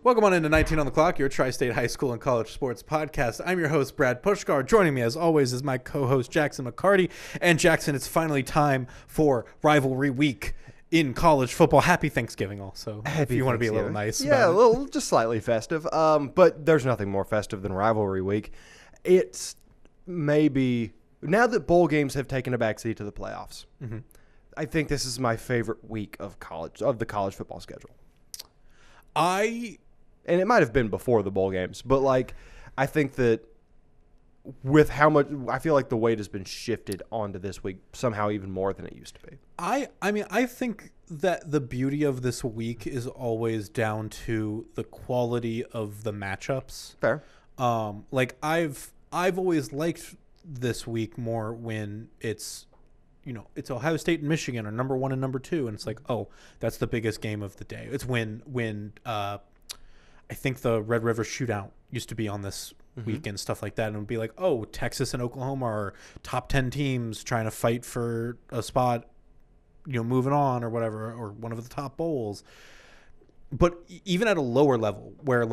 Welcome on into 19 on the Clock, your Tri-State High School and College Sports podcast. I'm your host, Brad Pushkar. Joining me, as always, is my co-host, Jackson McCarty. And Jackson, it's finally time for Rivalry Week in college football. Happy Thanksgiving also, if you want to be a little nice. Yeah, just slightly festive. But there's nothing more festive than Rivalry Week. It's maybe, now that bowl games have taken a backseat to the playoffs, I think this is my favorite week of the college football schedule. And it might have been before the bowl games, but I think that with how much, I feel like the weight has been shifted onto this week somehow even more than it used to be. I think that the beauty of this week is always down to the quality of the matchups. Fair. I've always liked this week more when it's Ohio State and Michigan are number 1 and number 2, and it's like, oh, that's the biggest game of the day. It's when I think the Red River Shootout used to be on this week and stuff like that, and it would be like, oh, Texas and Oklahoma are top 10 teams trying to fight for a spot, moving on or whatever, or one of the top bowls. But even at a lower level, where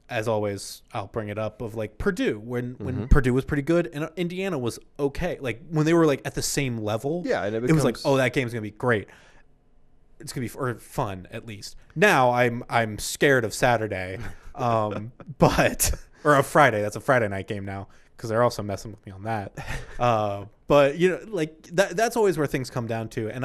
as always, I'll bring it up of Purdue when Purdue was pretty good and Indiana was okay. When they were at the same level, yeah, and it was oh, that game's gonna be great. It's gonna be fun at least. Now I'm scared of Saturday, but or of Friday. That's a Friday night game now because they're also messing with me on that. But that's always where things come down to, and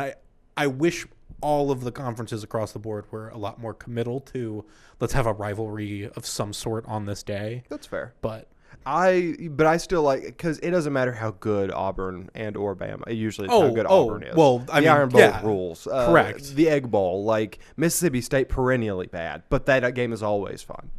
I wish all of the conferences across the board were a lot more committal to let's have a rivalry of some sort on this day. That's fair. But I still because it doesn't matter how good Auburn and or Bama. Usually it's how good Auburn is. Well, the Iron Bowl rules. Correct. The Egg Bowl, Mississippi State, perennially bad, but that game is always fun.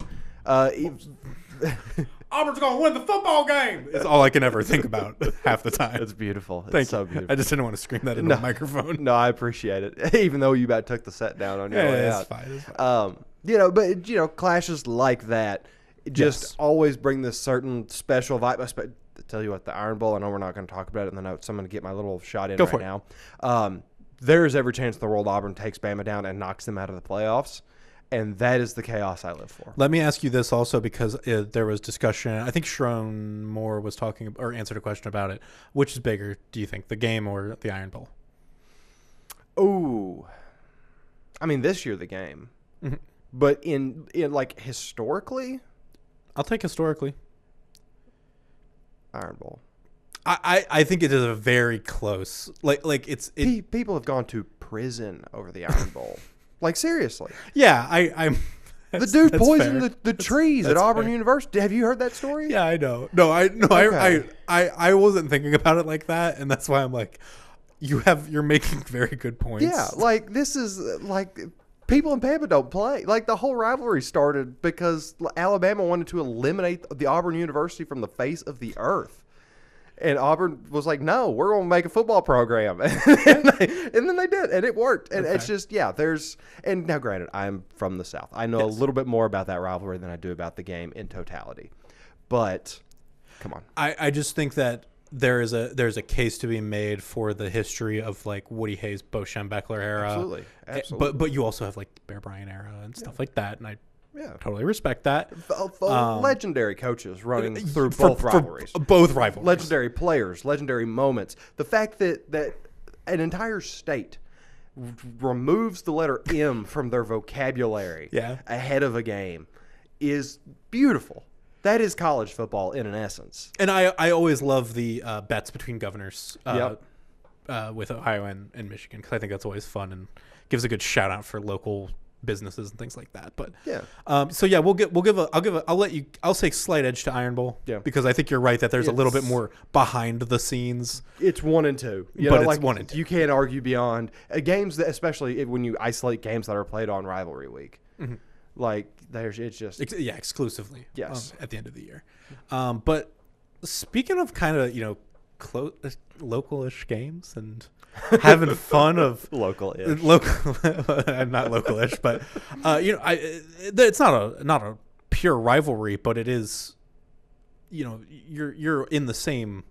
Auburn's going to win the football game. It's all I can ever think about half the time. It's beautiful. Thank so you. Beautiful. I just didn't want to scream that into the microphone. No, I appreciate it. Even though you about took the set down on your way out. It's fine. But clashes like that just always bring this certain special vibe. I tell you what, the Iron Bowl, I know we're not going to talk about it in the notes, so I'm going to get my little shot in now. There is every chance in the world Auburn takes Bama down and knocks them out of the playoffs. And that is the chaos I live for. Let me ask you this also, because there was discussion. I think Sharon Moore was talking or answered a question about it. Which is bigger, do you think, the game or the Iron Bowl? Oh, I mean, this year the game. Mm-hmm. But in historically, I'll take historically. Iron Bowl. I think it is a very close. People have gone to prison over the Iron Bowl. Seriously. Yeah, I'm. The dude poisoned the trees at Auburn University. Have you heard that story? Yeah, I know. I wasn't thinking about it like that, and that's why I'm you're making very good points. Yeah, this is people in Bama don't play. The whole rivalry started because Alabama wanted to eliminate the Auburn University from the face of the earth. And Auburn was like, no, we're going to make a football program. and then they did, and it worked. And it's just, and now granted, I'm from the South. I know a little bit more about that rivalry than I do about the game in totality. But, come on. I just think that there's a case to be made for the history of Woody Hayes, Bo Schembechler era. Absolutely. But you also have Bear Bryant era and stuff like that, and I totally respect that. Legendary coaches running through both rivalries. Both rivalries. Legendary players, legendary moments. The fact that an entire state removes the letter M from their vocabulary ahead of a game is beautiful. That is college football in an essence. And I always love the bets between governors with Ohio and Michigan, because I think that's always fun and gives a good shout out for local businesses and things like that. But I'll say slight edge to Iron Bowl, because I think you're right that there's a little bit more behind the scenes. It's 1 and 2, but it's 1 and 2. You can't argue beyond games that, especially when you isolate games that are played on rivalry week. It's just exclusively at the end of the year. Mm-hmm. But speaking of kind of local-ish games and having fun of local not local-ish, but it's not a pure rivalry, but it is. You're in the same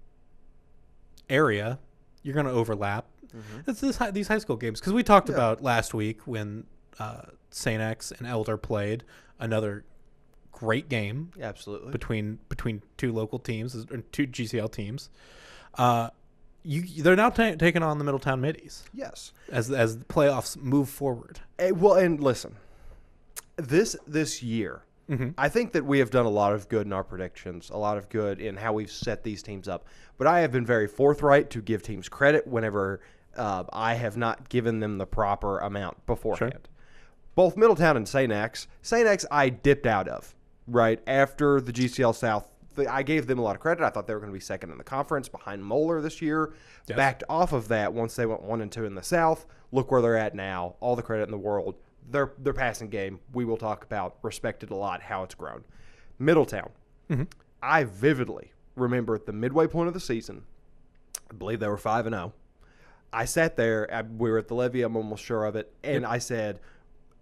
area, you're going to overlap. It's these high school games, because we talked about last week when St. X and Elder played. Another great game. Absolutely. Between two local teams, or two GCL teams. They're now taking on the Middletown Middies. Yes. As the playoffs move forward. And listen, this year, I think that we have done a lot of good in our predictions, a lot of good in how we've set these teams up. But I have been very forthright to give teams credit whenever I have not given them the proper amount beforehand. Sure. Both Middletown and St. X I dipped out of, right, after the GCL South. I gave them a lot of credit. I thought they were going to be second in the conference behind Moeller this year. Yes. Backed off of that once they went 1-2 in the South. Look where they're at now. All the credit in the world. Their passing game, we will talk about, respected a lot, how it's grown. Middletown, I vividly remember at the midway point of the season, I believe they were 5-0. I sat there, we were at the levee, I'm almost sure of it, and I said,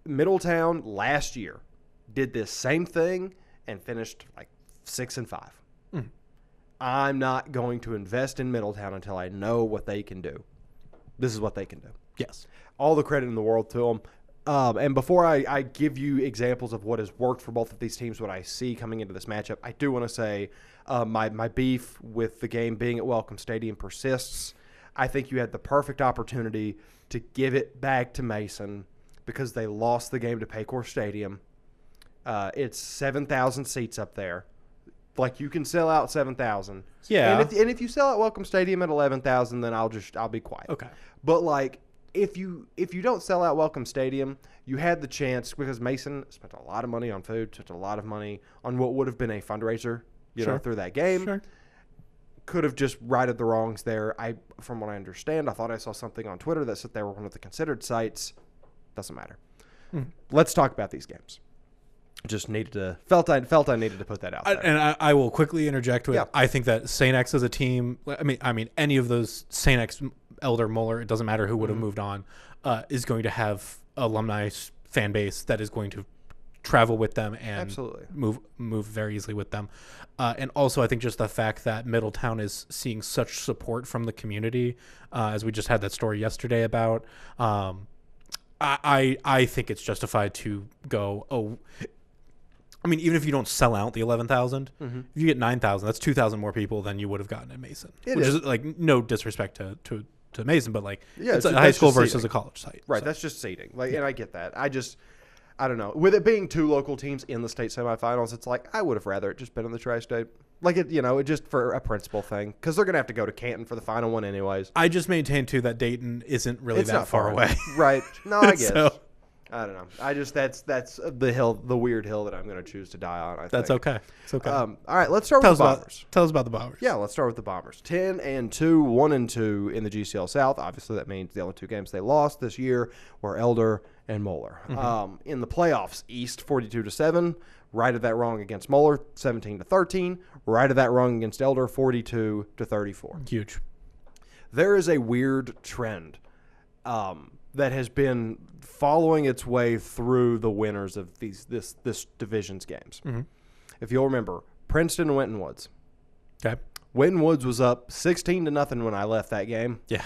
Middletown last year did this same thing and finished like 6-5. I'm not going to invest in Middletown until I know what they can do. This is what they can do. Yes. All the credit in the world to them. And before I give you examples of what has worked for both of these teams, what I see coming into this matchup, I do want to say my beef with the game being at Welcome Stadium persists. I think you had the perfect opportunity to give it back to Mason because they lost the game to Paycor Stadium. It's 7,000 seats up there. Like, you can sell out 7,000. Yeah. And if you sell out Welcome Stadium at 11,000, then I'll be quiet. Okay. But like, if you don't sell out Welcome Stadium, you had the chance, because Mason spent a lot of money on food, spent a lot of money on what would have been a fundraiser, through that game. Sure. Could have just righted the wrongs there. From what I understand, I thought I saw something on Twitter that said they were one of the considered sites. Doesn't matter. Let's talk about these games. Just felt I needed to put that out there. And I will quickly interject with, I think that St. X as a team, I mean any of those St. X, Elder, Moeller, it doesn't matter who would have moved on, is going to have alumni fan base that is going to travel with them and absolutely move very easily with them. And also, I think just the fact that Middletown is seeing such support from the community, as we just had that story yesterday about, I think it's justified to go, even if you don't sell out the 11,000, if you get 9,000, that's 2,000 more people than you would have gotten at Mason. Which is like no disrespect to Mason, but like it's a high school versus a college site. Right, so. That's just seating. And I get that. I don't know. With it being two local teams in the state semifinals, it's like I would have rather it just been in the Tri-State. It just for a principle thing, because they're going to have to go to Canton for the final one anyways. I just maintain, too, that Dayton isn't really that far away. Right. No, I guess. I don't know. That's the weird hill that I'm going to choose to die on, I think. That's okay. It's okay. All right, let's start with the Bombers. Tell us about the Bombers. Yeah, let's start with the Bombers. 10-2, 1-2 in the GCL South. Obviously, that means the only two games they lost this year were Elder and Moeller. In the playoffs, East 42-7. Righted that wrong against Moeller, 17-13. Righted that wrong against Elder, 42-34. Huge. There is a weird trend that has been following its way through the winners of this division's games. If you'll remember, Princeton and Winton Woods. Okay. Winton Woods was up 16-0 when I left that game. Yeah.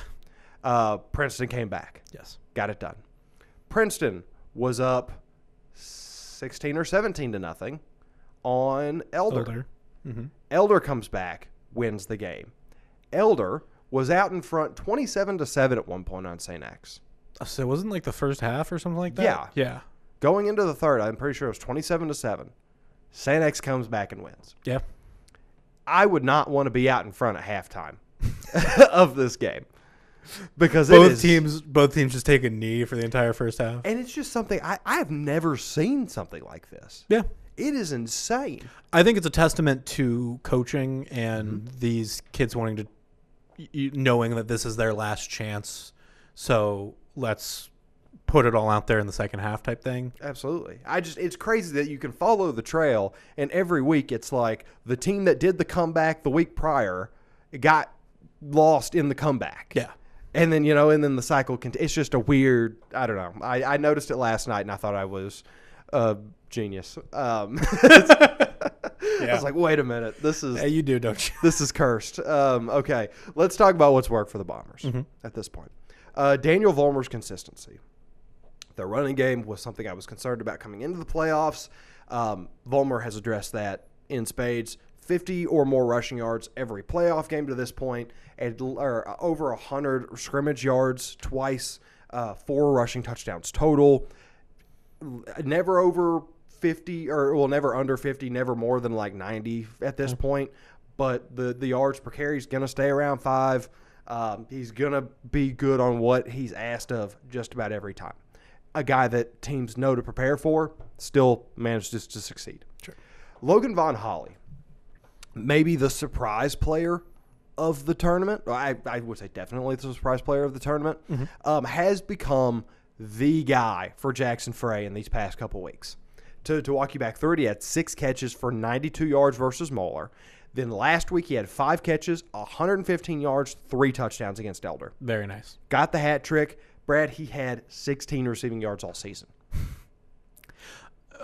Princeton came back. Yes. Got it done. Princeton was up 16 or 17-0 on Elder. Elder comes back, wins the game. Elder was out in front 27-7 at one point on St. X. So it wasn't like the first half or something like that? Yeah. Going into the third, I'm pretty sure it was 27-7. St. X comes back and wins. Yeah. I would not want to be out in front at halftime of this game. Because both teams just take a knee for the entire first half. And it's just something I have never seen something like this. Yeah. It is insane. I think it's a testament to coaching and these kids wanting to knowing that this is their last chance. So let's put it all out there in the second half type thing. Absolutely. It's crazy that you can follow the trail and every week it's like the team that did the comeback the week prior got lost in the comeback. Yeah. And then, and then the cycle it's just a weird, I don't know. I noticed it last night and I thought I was a genius. I was like, wait a minute. This is. Yeah, you do, don't you? This is cursed. Okay. Let's talk about what's worked for the Bombers at this point. Daniel Vollmer's consistency. Their running game was something I was concerned about coming into the playoffs. Vollmer has addressed that in spades. 50 or more rushing yards every playoff game to this point, and over 100 scrimmage yards twice, 4 rushing touchdowns total. Never over 50, never under 50, never more than like 90 at this point. But the yards per carry is going to stay around 5. He's going to be good on what he's asked of just about every time. A guy that teams know to prepare for, still manages to succeed. Sure. Logan Von Holly, maybe the surprise player of the tournament. I would say definitely the surprise player of the tournament. Has become the guy for Jackson Frey in these past couple weeks. To walk you back through it, he had 6 catches for 92 yards versus Moeller. Then last week he had 5 catches, 115 yards, 3 touchdowns against Elder. Very nice. Got the hat trick. Brad, he had 16 receiving yards all season.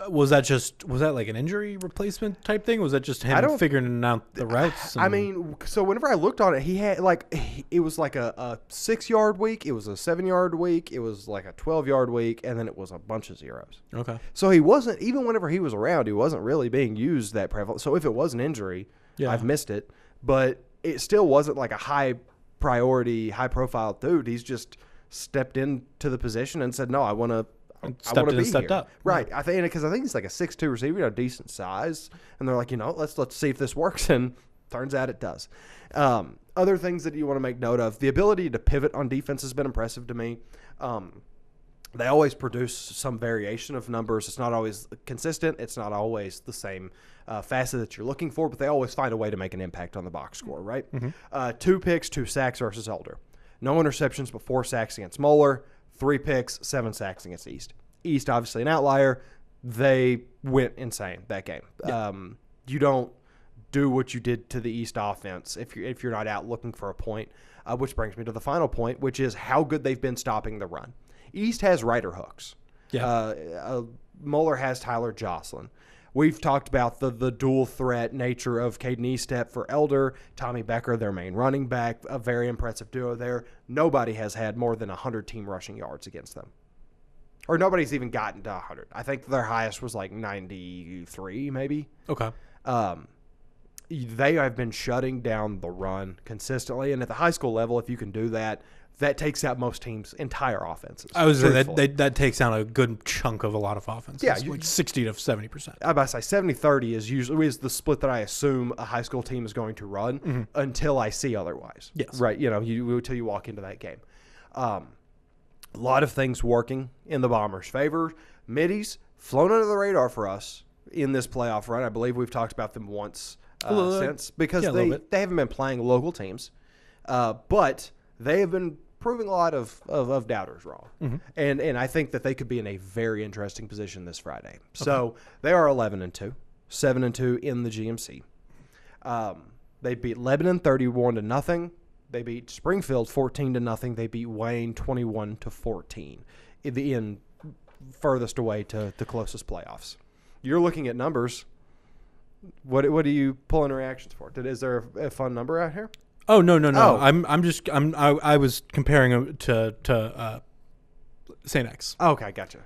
Was that like an injury replacement type thing? Was that just him figuring out the routes? I mean, so whenever I looked on it, he had it was like a 6-yard week. It was a 7-yard week. It was like a 12-yard week. And then it was a bunch of zeros. Okay. So he wasn't, even whenever he was around, he wasn't really being used that prevalent. So if it was an injury, I've missed it. But it still wasn't like a high priority, high profile dude. He's just stepped into the position and said, no, I want to stepped up. Right. I think he's like a 6'2" receiver, decent size. And they're like, let's see if this works. And turns out it does. Other things that you want to make note of, the ability to pivot on defense has been impressive to me. They always produce some variation of numbers. It's not always consistent. It's not always the same facet that you're looking for, but they always find a way to make an impact on the box score, right? 2 picks, 2 sacks versus Elder. No interceptions, but 4 sacks against Moeller. 3 picks, 7 sacks against East. East, obviously an outlier. They went insane that game. Yeah. You don't do what you did to the East offense if you're not out looking for a point, which brings me to the final point, which is how good they've been stopping the run. East has Ryder hooks. Yeah. Moeller has Tyler Jocelyn. We've talked about the dual threat nature of Caden Estep for Elder, Tommy Becker, their main running back, a very impressive duo there. Nobody has had more than 100 team rushing yards against them. Or nobody's even gotten to 100. I think their highest was like 93 maybe. Okay. They have been shutting down the run consistently. And at the high school level, if you can do that, that takes out most teams' entire offenses. I was saying that takes out a good chunk of a lot of offenses. Yeah, like 60 to 70%. I about to say 70-30 is usually the split that I assume a high school team is going to run until I see otherwise. Yes. Right. Until you walk into that game. A lot of things working in the Bombers' favor. Middies flown under the radar for us in this playoff run. I believe we've talked about them once since because they haven't been playing local teams, but they have been proving a lot of doubters wrong. And I think that they could be in a very interesting position this Friday. So they are 11-2, 7-2 in the GMC. They beat Lebanon 31-0. They beat Springfield 14-0. They beat Wayne 21-14 in furthest away to the closest playoffs. You're looking at numbers. What are you pulling reactions for? Is there a fun number out here? Oh no! Oh. I was comparing them to St. X. Okay, gotcha.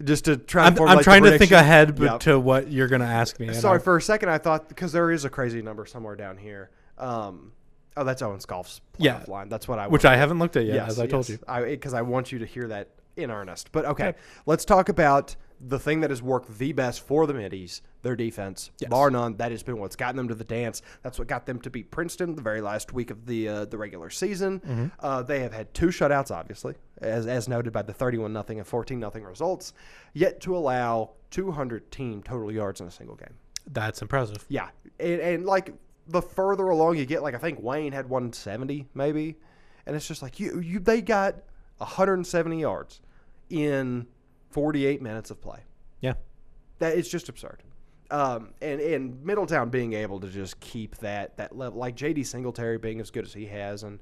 Just to try. I'm trying to think ahead, to what you're going to ask me. Sorry, for a second I thought because there is a crazy number somewhere down here. That's Owen Scoff's playoff line. That's what which I haven't looked at yet, as I told you. Because I want you to hear that in earnest. But okay, let's talk about the thing that has worked the best for the Middies, their defense. Yes. Bar none, that has been what's gotten them to the dance. That's what got them to beat Princeton the very last week of the regular season. They have had 2 shutouts, obviously, as noted by the 31-0 and 14-0 results, yet to allow 200 team total yards in a single game. That's impressive. Yeah, and like the further along you get, like I think Wayne had 170 maybe, and it's just like they got 170 yards in 48 minutes of play. Yeah. That is just absurd. And Middletown being able to just keep that level, like J.D. Singletary being as good as he has, and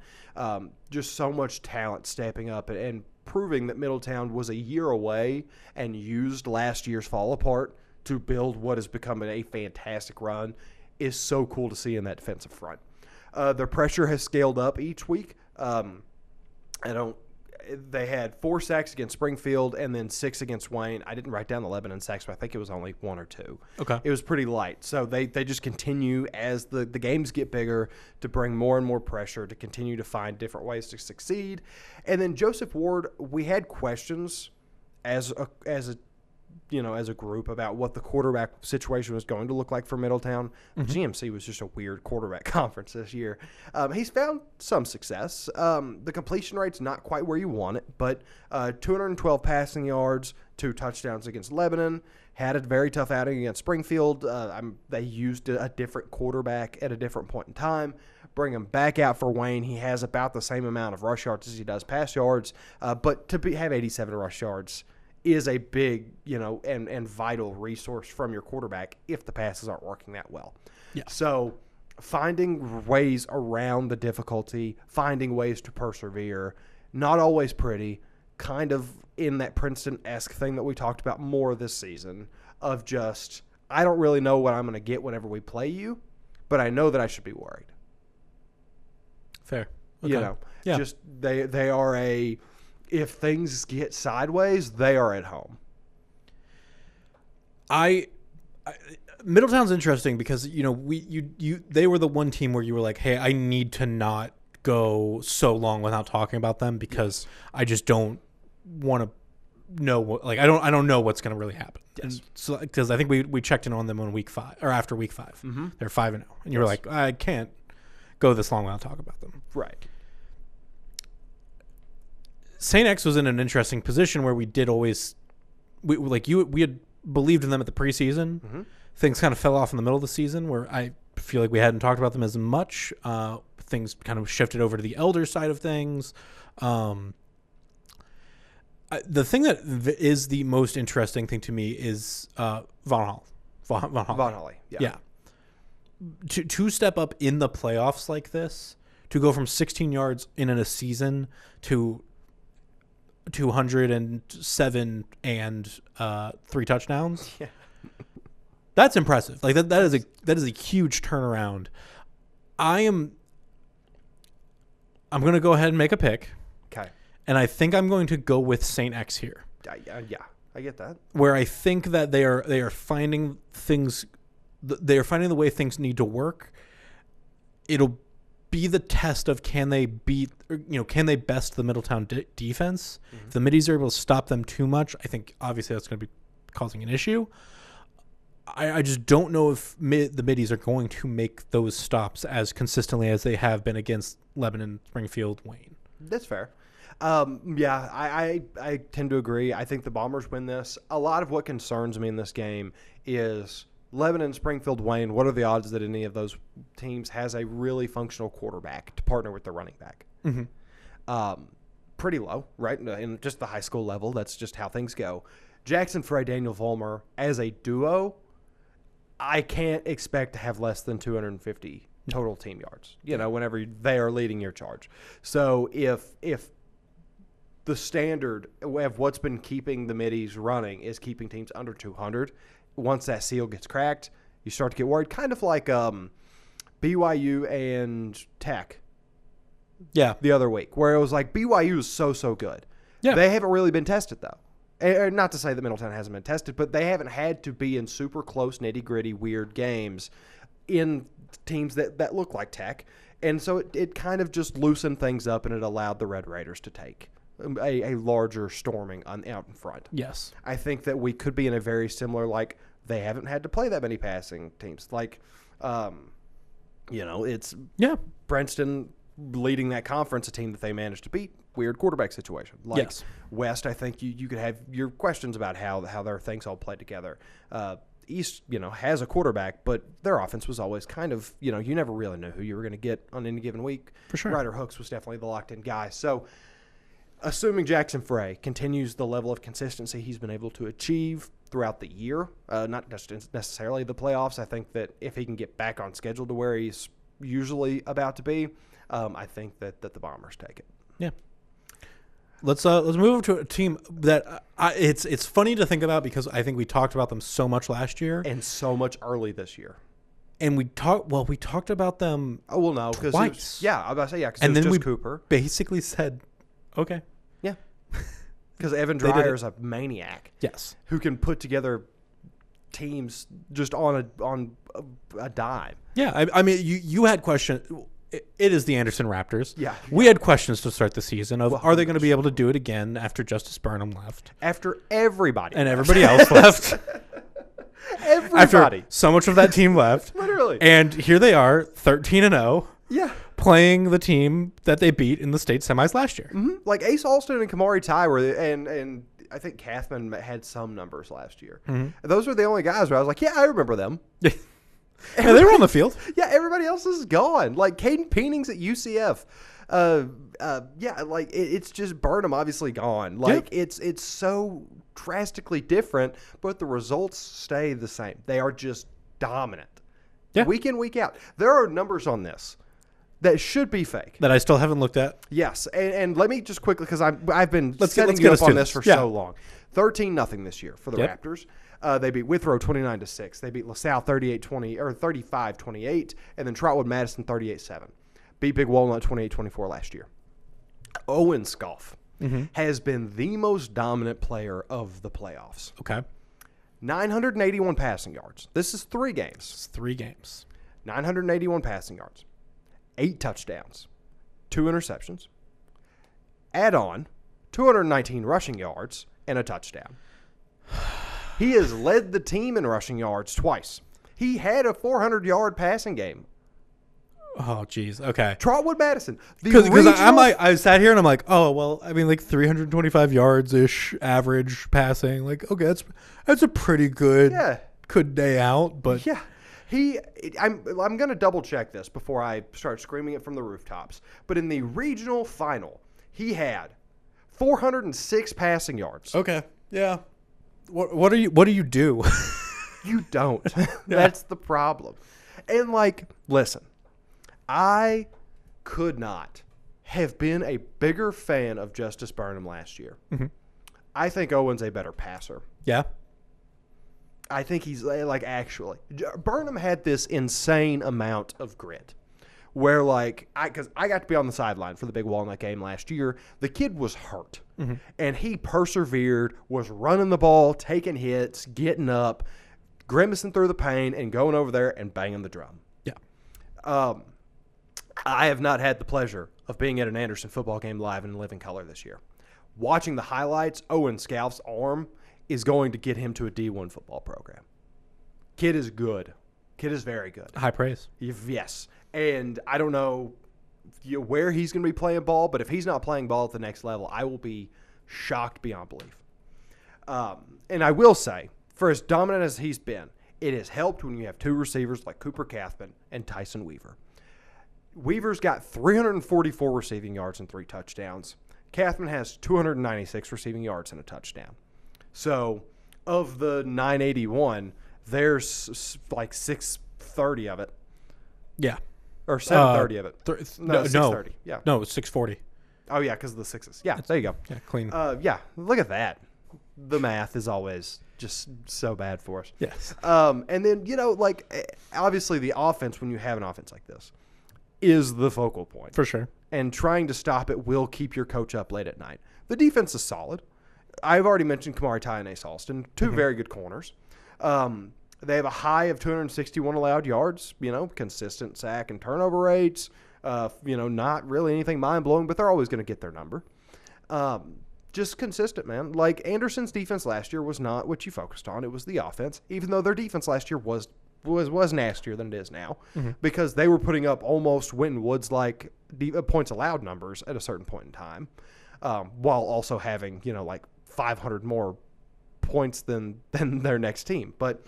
just so much talent stepping up and proving that Middletown was a year away and used last year's fall apart to build what has become a fantastic run is so cool to see in that defensive front. Their pressure has scaled up each week. They had 4 sacks against Springfield and then 6 against Wayne. I didn't write down the Lebanon sacks, but I think it was only 1 or 2. Okay. It was pretty light. So they just continue as the games get bigger to bring more and more pressure, to continue to find different ways to succeed. And then Joseph Ward, we had questions as a group about what the quarterback situation was going to look like for Middletown. GMC was just a weird quarterback conference this year. He's found some success. The completion rate's not quite where you want it, but 212 passing yards, 2 touchdowns against Lebanon. Had a very tough outing against Springfield. They used a different quarterback at a different point in time. Bring him back out for Wayne. He has about the same amount of rush yards as he does pass yards, but to have 87 rush yards is a big, and vital resource from your quarterback if the passes aren't working that well. Yeah. So finding ways around the difficulty, finding ways to persevere, not always pretty, kind of in that Princeton-esque thing that we talked about more this season of just, I don't really know what I'm going to get whenever we play you, but I know that I should be worried. Fair. Okay. Just they are if things get sideways, they are at home. Middletown's interesting because they were the one team where you were like, hey, I need to not go so long without talking about them because I just don't want to know I don't know what's going to really happen. Yes. So because I think we checked in on them on week 5 or after week 5. Mm-hmm. They're 5-0, and you were like, I can't go this long without talking about them. Right. St. X was in an interesting position where we had believed in them at the preseason. Mm-hmm. Things kind of fell off in the middle of the season where I feel like we hadn't talked about them as much. Things kind of shifted over to the elder side of things. The thing that is the most interesting thing to me is Von Holly. Yeah. To step up in the playoffs like this, to go from 16 yards in a season to 207 and 3 touchdowns. Yeah. That's impressive. Like that is a huge turnaround. I'm going to go ahead and make a pick. Okay. And I think I'm going to go with St. X here. Yeah, I get that. Where I think that they are finding things, they are finding the way things need to work. It'll be the test of can they best the Middletown defense. Mm-hmm. If the middies are able to stop them too much, I think obviously that's going to be causing an issue. I just don't know if the middies are going to make those stops as consistently as they have been against Lebanon, Springfield, Wayne. That's fair. I tend to agree. I think the Bombers win this. A lot of what concerns me in this game is Lebanon, Springfield, Wayne. What are the odds that any of those teams has a really functional quarterback to partner with the running back? Mm-hmm. Pretty low, right? In just the high school level, that's just how things go. Jackson Frey, Daniel Vollmer, as a duo, I can't expect to have less than 250 total team yards, whenever they are leading your charge. So if the standard of what's been keeping the middies running is keeping teams under 200, once that seal gets cracked, you start to get worried, kind of like BYU and Tech. Yeah. The other week, where it was like BYU is so good. Yeah. They haven't really been tested, though. Not to say that Middletown hasn't been tested, but they haven't had to be in super close, nitty-gritty, weird games in teams that look like Tech. And so it kind of just loosened things up, and it allowed the Red Raiders to take a larger storming out in front. Yes. I think that we could be in a very similar, they haven't had to play that many passing teams. It's Princeton leading that conference, a team that they managed to beat. Weird quarterback situation. Yes. West, I think you could have your questions about how their things all played together. East, has a quarterback, but their offense was always kind of, you never really knew who you were going to get on any given week. For sure. Ryder Hooks was definitely the locked-in guy. So, assuming Jackson Frey continues the level of consistency he's been able to achieve throughout the year, not just necessarily the playoffs, I think that if he can get back on schedule to where he's usually about to be, I think that the Bombers take it. Yeah. Let's move over to a team that it's funny to think about because I think we talked about them so much last year and so much early this year. And we talked about them. Oh well, no, twice. I was about to say because and then just we Cooper basically said, okay, yeah, because Evan They did Dreyer it. is a maniac. Yes. Who can put together teams just on a dime. Yeah, I mean, you had questions. It is the Anderson Raptors. Yeah. We had questions to start the season of, Well, are they going to be able to do it again after Justice Burnham left? After everybody And left. everybody else left. Everybody. After so much of that team left. Literally. And here they are, 13-0. Yeah. Playing the team that they beat in the state semis last year. Mm-hmm. Like Ace Alston and Kamari Ty were, and I think Kathman had some numbers last year. Mm-hmm. Those were the only guys where I was like, yeah, I remember them. Yeah, they were on the field. Yeah, everybody else is gone. Like Caden Peening's at UCF. Yeah, like it's just Burnham obviously gone. Like it's so drastically different, but the results stay the same. They are just dominant. Yeah. Week in, week out. There are numbers on this that should be fake. That I still haven't looked at. Yes, and let me just quickly, because I've been Let's setting get you us up to on this this. for so long. 13-0 this year for the Raptors. They beat Withrow 29-6. They beat LaSalle 38-20 or 35-28, and then Trotwood Madison 38-7. Beat Big Walnut 28-24 last year. Owen Scoff has been the most dominant player of the playoffs. Okay. 981 passing yards. This is 3 games. It's 3 games. 981 passing yards. 8 touchdowns. 2 interceptions. Add on 219 rushing yards and a touchdown. He has led the team in rushing yards twice. He had a 400-yard passing game. Oh, geez. Okay. Trotwood Madison. Because I sat here and I'm like, oh, well, I mean, like 325 yards-ish average passing. Like, okay, that's a pretty good day out. But yeah. I'm going to double check this before I start screaming it from the rooftops. But in the regional final, he had 406 passing yards. Okay. Yeah. What do you do? You don't. That's the problem. And like, listen, I could not have been a bigger fan of Justice Burnham last year. Mm-hmm. I think Owen's a better passer. Yeah. I think he's like actually. Burnham had this insane amount of grit where like, because I got to be on the sideline for the Big Walnut game last year. The kid was hurt and he persevered, was running the ball, taking hits, getting up, grimacing through the pain and going over there and banging the drum. Yeah. I have not had the pleasure of being at an Anderson football game live in living color this year. Watching the highlights, Owen Scoff's arm is going to get him to a D1 football program. Kid is good. Kid is very good. High praise. Yes. And I don't know where he's going to be playing ball, but if he's not playing ball at the next level, I will be shocked beyond belief. And I will say, for as dominant as he's been, it has helped when you have 2 receivers like Cooper Kathman and Tyson Weaver. Weaver's got 344 receiving yards and 3 touchdowns. Kathman has 296 receiving yards and a touchdown. So, of the 981, there's like 630 of it. Yeah. Or 730 of it. No, 630. Yeah. No, it's 640. Oh, yeah, because of the 6s. Yeah, there you go. Yeah, clean. Yeah, look at that. The math is always just so bad for us. Yes. And then, like, obviously the offense, when you have an offense like this, is the focal point. For sure. And trying to stop it will keep your coach up late at night. The defense is solid. I've already mentioned Kamari Ty and Ace Alston, 2 very good corners. They have a high of 261 allowed yards, consistent sack and turnover rates, not really anything mind-blowing, but they're always going to get their number. Just consistent, man. Like, Anderson's defense last year was not what you focused on. It was the offense, even though their defense last year was nastier than it is now because they were putting up almost Winton Woods-like points allowed numbers at a certain point in time while also having, like 500 more points than their next team. But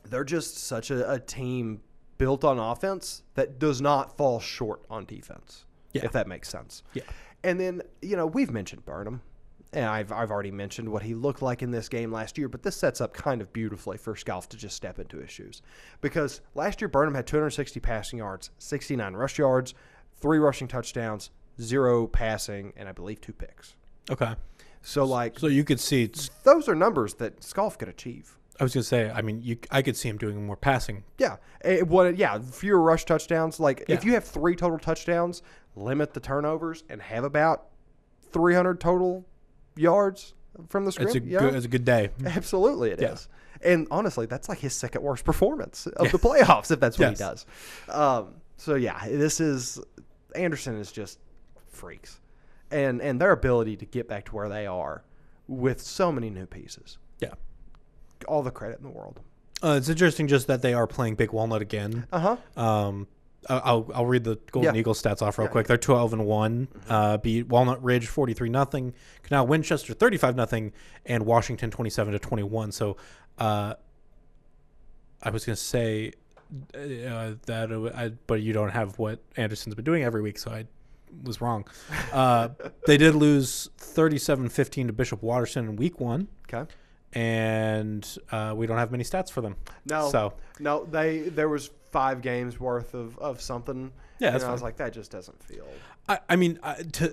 they're just such a team built on offense that does not fall short on defense, if that makes sense. Yeah. And then, we've mentioned Burnham. And I've already mentioned what he looked like in this game last year, but this sets up kind of beautifully for Scoff to just step into his shoes. Because last year, Burnham had 260 passing yards, 69 rush yards, 3 rushing touchdowns, 0 passing, and I believe 2 picks. Okay. So you could see those are numbers that Scoff could achieve. I was going to say, I mean, I could see him doing more passing. Yeah. Fewer rush touchdowns. If you have 3 total touchdowns, limit the turnovers and have about 300 total yards from the scrimmage. It's a good day. Absolutely, it is. And honestly, that's like his second worst performance of the playoffs, if that's what he does. So this is Anderson is just freaks, and their ability to get back to where they are with so many new pieces. Yeah, all the credit in the world. It's interesting just that they are playing Big Walnut again. I'll read the Golden Eagles stats off real quick. They're 12-1. Beat Walnut Ridge 43-0. Canal Winchester 35-0, and Washington 27-21. So, I was gonna say but you don't have what Anderson's been doing every week, so I was wrong. They did lose 37-15 to Bishop Watterson in week 1. Okay. And we don't have many stats for them. No, there was 5 games worth of something. Yeah, that's I was like, that just doesn't feel.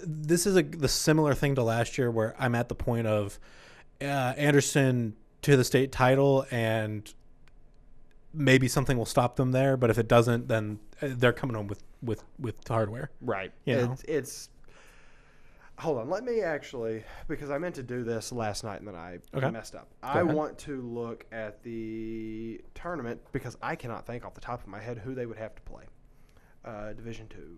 This is the similar thing to last year, where I'm at the point of Anderson to the state title, and maybe something will stop them there. But if it doesn't, then they're coming home with hardware. Right. It's. Hold on, let me actually, because I meant to do this last night and then I messed up. I want to look at the tournament because I cannot think off the top of my head who they would have to play. Division 2.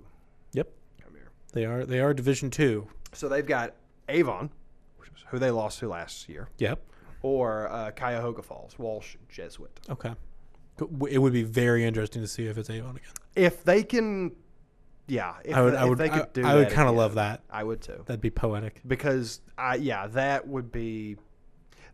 Yep. Come here. They are Division 2. So they've got Avon, which is who they lost to last year. Yep. Or Cuyahoga Falls, Walsh Jesuit. Okay. It would be very interesting to see if it's Avon again. If they can. Yeah, if they could do that, I would kind of love that. I would too. That'd be poetic. Because that would be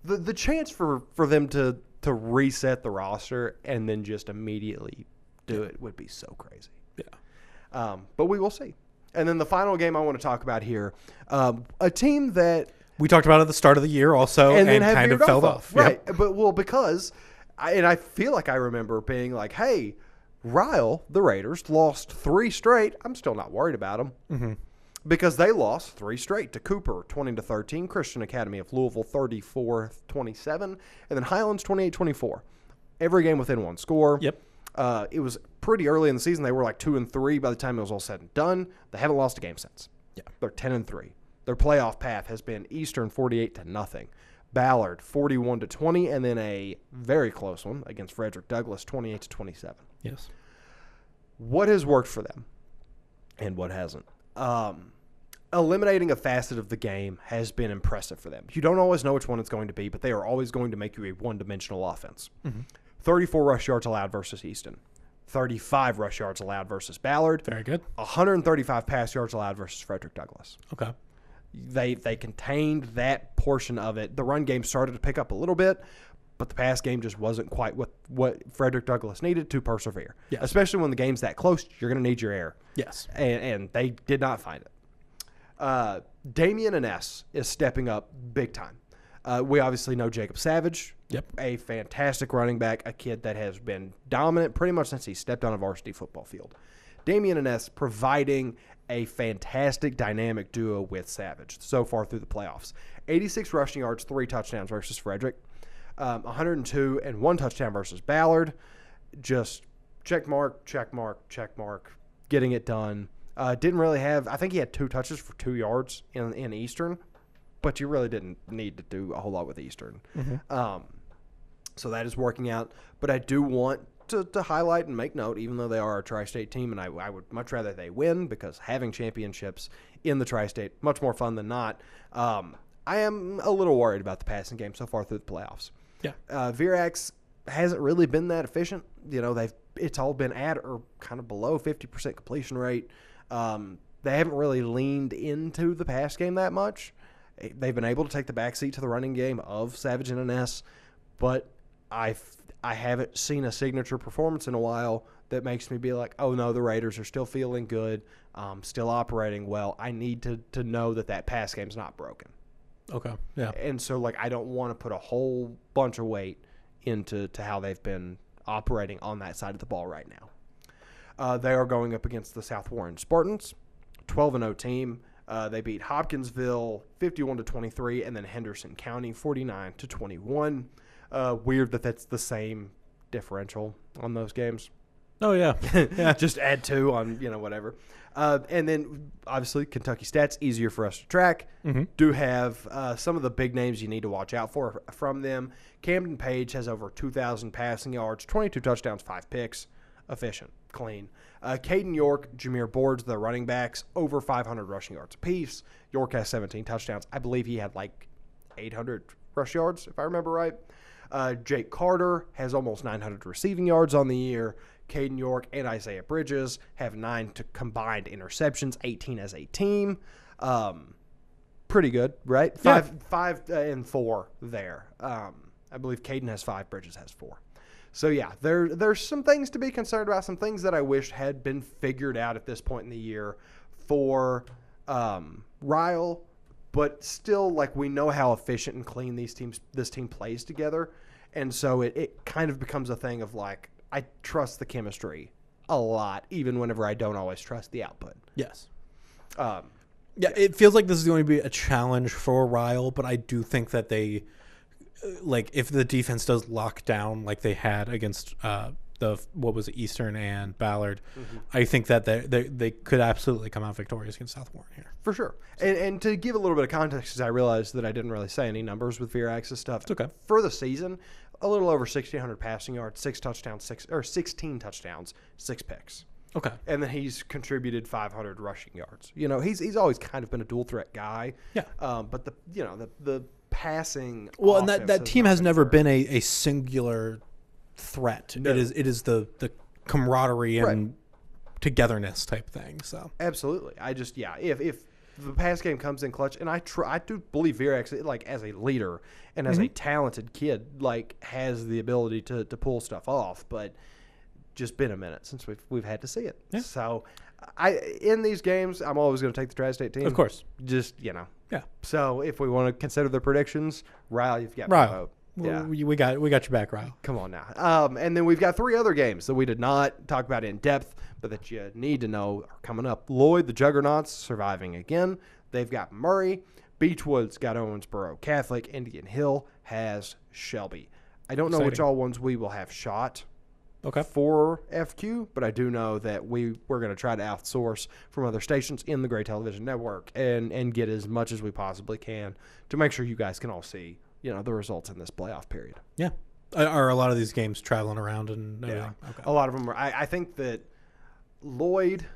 the chance for them to reset the roster and then just immediately do it would be so crazy. Yeah. But we will see. And then the final game I want to talk about here, a team that we talked about at the start of the year also, and kind of fell off. Right. Yep. But because I feel like I remember being like, hey. Ryle, the Raiders, lost 3 straight. I'm still not worried about them because they lost 3 straight to Cooper, 20-13, Christian Academy of Louisville, 34-27, and then Highlands, 28-24. Every game within 1 score. Yep. It was pretty early in the season. They were like 2-3 by the time it was all said and done. They haven't lost a game since. Yeah. They're 10-3. Their playoff path has been Eastern 48-0. Ballard 41-20, and then a very close one against Frederick Douglass 28-27. Yes. What has worked for them and what hasn't? Eliminating a facet of the game has been impressive for them. You don't always know which one it's going to be, but they are always going to make you a one-dimensional offense. 34 rush yards allowed versus Easton. 35 rush yards allowed versus Ballard. Very good. 135 pass yards allowed versus Frederick Douglass. Okay. They contained that portion of it. The run game started to pick up a little bit, but the pass game just wasn't quite what Frederick Douglass needed to persevere. Yes. Especially when the game's that close, you're going to need your air. Yes. And they did not find it. Damian Innes is stepping up big time. We obviously know Jacob Savage. Yep. A fantastic running back, a kid that has been dominant pretty much since he stepped on a varsity football field. Damian Innes providing a fantastic dynamic duo with Savage so far through the playoffs. 86 rushing yards, 3 touchdowns versus Frederick. 102 and 1 touchdown versus Ballard. Just check mark, getting it done. Didn't really have – I think he had 2 touches for 2 yards in Eastern, but you really didn't need to do a whole lot with Eastern. So that is working out. But I do want to highlight and make note, even though they are a tri-state team, and I would much rather they win because having championships in the tri-state, much more fun than not. I am a little worried about the passing game so far through the playoffs. Yeah. Virax hasn't really been that efficient. You know, it's all been at or kind of below 50% completion rate. They haven't really leaned into the pass game that much. They've been able to take the backseat to the running game of Savage and Innes, but I haven't seen a signature performance in a while that makes me be like, oh, no, the Raiders are still feeling good, still operating well. I need to know that pass game's not broken. Okay, yeah. And so, I don't want to put a whole bunch of weight into how they've been operating on that side of the ball right now. They are going up against the South Warren Spartans, 12-0 team. They beat Hopkinsville 51-23, and then Henderson County 49-21. Weird that that's the same differential on those games. Oh yeah, yeah. Just add 2 on, whatever. And then obviously Kentucky stats, easier for us to track. Do have some of the big names you need to watch out for from them. Camden Page has over 2,000 passing yards, 22 touchdowns, 5 picks. Efficient, clean. Caden York, Jameer Boards, the running backs, over 500 rushing yards apiece. York has 17 touchdowns. I believe he had like 800 rush yards, if I remember right. Jake Carter has almost 900 receiving yards on the year. Caden York and Isaiah Bridges have 9 combined interceptions, 18 as a team. Pretty good, right? Yeah. 5 and 4 there. I believe Caden has 5, Bridges has 4. So, yeah, there's some things to be concerned about, some things that I wish had been figured out at this point in the year for Ryle, but still, like, we know how efficient and clean this team plays together. And so it kind of becomes a thing of, like, I trust the chemistry a lot, even whenever I don't always trust the output. Yes. It feels like this is going to be a challenge for Ryle, but I do think that they, like, if the defense does lock down like they had against Eastern and Ballard, I think that they could absolutely come out victorious against South Warren here. For sure. And to give a little bit of context, because I realized that I didn't really say any numbers with Virax's stuff. It's okay. For the season, a little over 1,600 passing yards, 16 touchdowns, 6 picks. Okay. And then he's contributed 500 rushing yards. He's always kind of been a dual threat guy. Yeah. But the passing. Well, and that team has never been a singular threat. No. It is the camaraderie and togetherness type thing. So absolutely. I just if the pass game comes in clutch, and I do believe Virax, like, as a leader and as a talented kid, like, has the ability to pull stuff off, but just been a minute since we've had to see it. Yeah. So in these games, I'm always going to take the Tri-State team. Of course. Just, Yeah. So if we want to consider the predictions, Ryle, you've got Ryle. my vote. Yeah. We got your back, Ryle. Come on now. And then we've got 3 other games that we did not talk about in depth, but that you need to know are coming up. Lloyd, the Juggernauts, surviving again. They've got Murray. Beechwood's got Owensboro Catholic. Indian Hill has Shelby. I don't know which all ones we will have shot for FQ, but I do know that we're going to try to outsource from other stations in the Gray Television Network and get as much as we possibly can to make sure you guys can all see the results in this playoff period. Yeah. Are a lot of these games traveling around and everything? Yeah. Okay. A lot of them are. I think that Lloyd,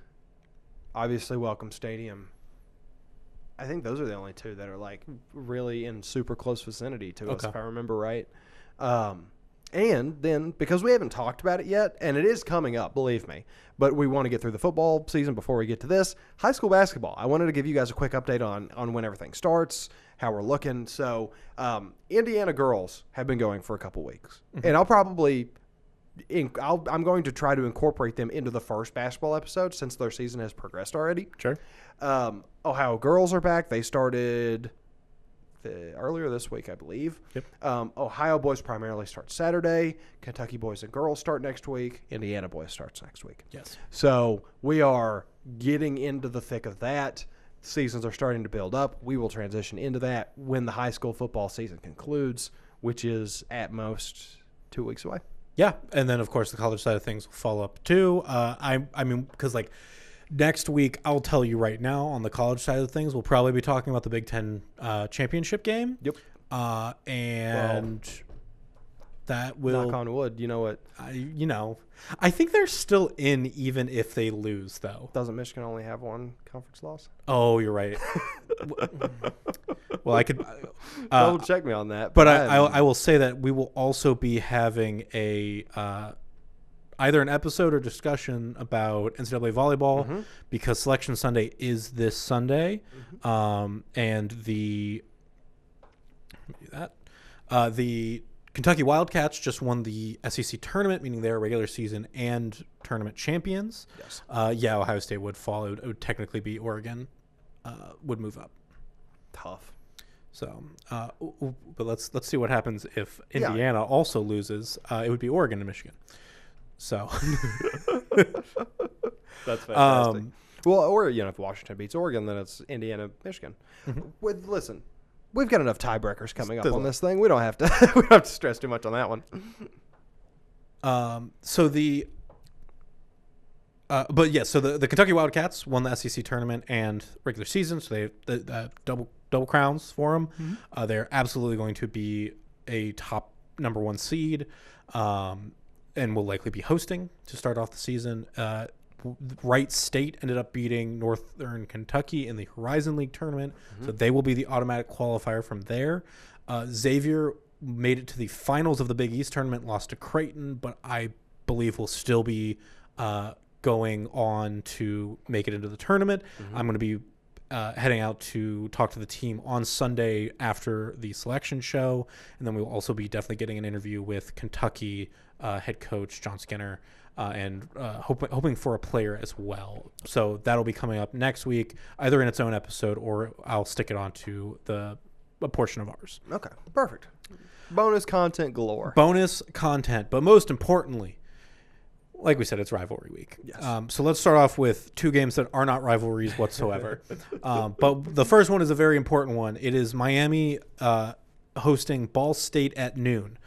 obviously Welcome Stadium, I think those are the only 2 that are, like, really in super close vicinity to us, if I remember right. And then, because we haven't talked about it yet, and it is coming up, believe me, but we want to get through the football season before we get to this, high school basketball. I wanted to give you guys a quick update on when everything starts, how we're looking. So Indiana girls have been going for a couple weeks, and I'll probably I'm going to try to incorporate them into the first basketball episode since their season has progressed already. Sure. Ohio girls are back. They started earlier this week, I believe. Yep. Ohio boys primarily start Saturday. Kentucky boys and girls start next week. Indiana boys starts next week. Yes. So we are getting into the thick of that. Seasons are starting to build up. We will transition into that when the high school football season concludes, which is at most 2 weeks away. Yeah, and then of course the college side of things will follow up too. I mean, because like next week, I'll tell you right now on the college side of things, we'll probably be talking about the Big Ten championship game. Yep. And that will knock on wood. You know what? I think they're still in even if they lose, though. Doesn't Michigan only have one conference loss? Oh, you're right. Well, I could double check me on that. But I will say that we will also be having a either an episode or discussion about NCAA volleyball because Selection Sunday is this Sunday, and the Kentucky Wildcats just won the SEC tournament, meaning they're regular season and tournament champions. Yes. Ohio State would fall. It would technically be Oregon would move up. Tough. So, but let's see what happens if Indiana also loses. It would be Oregon and Michigan. So that's fantastic. Or if Washington beats Oregon, then it's Indiana, Michigan. Listen, we've got enough tiebreakers coming up on this thing. We don't have to stress too much on that one. So the But yeah, so the Kentucky Wildcats won the SEC tournament and regular season, so they have the double crowns for them. Mm-hmm. They're absolutely going to be a top number 1 seed, and will likely be hosting to start off the season. Wright State ended up beating Northern Kentucky in the Horizon League tournament, so they will be the automatic qualifier from there. Xavier made it to the finals of the Big East tournament, lost to Creighton, but I believe will still be going on to make it into the tournament. I'm going to be heading out to talk to the team on Sunday after the selection show, and then we will also be definitely getting an interview with Kentucky head coach John Skinner, and hoping for a player as well. So that'll be coming up next week, either in its own episode or I'll stick it onto a portion of ours. Okay, perfect. Bonus content galore. Bonus content, but most importantly, like we said, it's rivalry week. Yes. So let's start off with 2 games that are not rivalries whatsoever. But the first one is a very important one. It is Miami hosting Ball State at noon.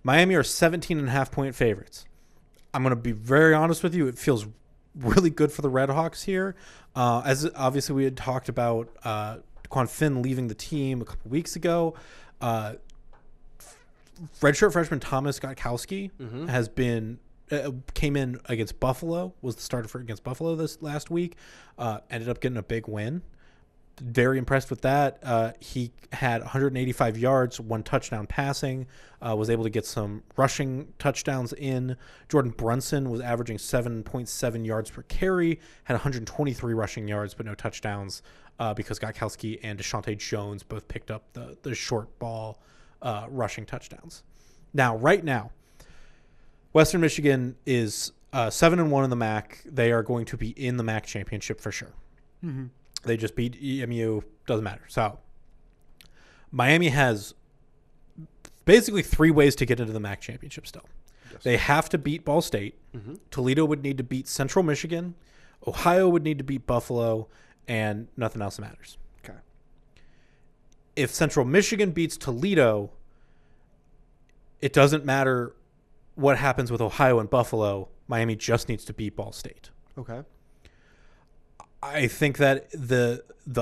Miami are 17.5-point favorites. I'm going to be very honest with you. It feels really good for the Redhawks here. As obviously we had talked about Quan Finn leaving the team a couple weeks ago. Redshirt freshman Thomas Gotkowski has been came in against Buffalo, was the starter against Buffalo this last week, ended up getting a big win. Very impressed with that. He had 185 yards, 1 touchdown passing, was able to get some rushing touchdowns in. Jordan Brunson was averaging 7.7 yards per carry, had 123 rushing yards, but no touchdowns because Gotkowski and Deshaunte Jones both picked up the short ball rushing touchdowns. Right now, Western Michigan is 7-1 in the MAC. They are going to be in the MAC championship for sure. Mm-hmm. They just beat EMU. Doesn't matter. So Miami has basically 3 ways to get into the MAC championship still. Yes. They have to beat Ball State. Mm-hmm. Toledo would need to beat Central Michigan. Ohio would need to beat Buffalo, and nothing else matters. Okay. If Central Michigan beats Toledo, it doesn't matter what happens with Ohio and Buffalo. Miami just needs to beat Ball State. Okay. I think that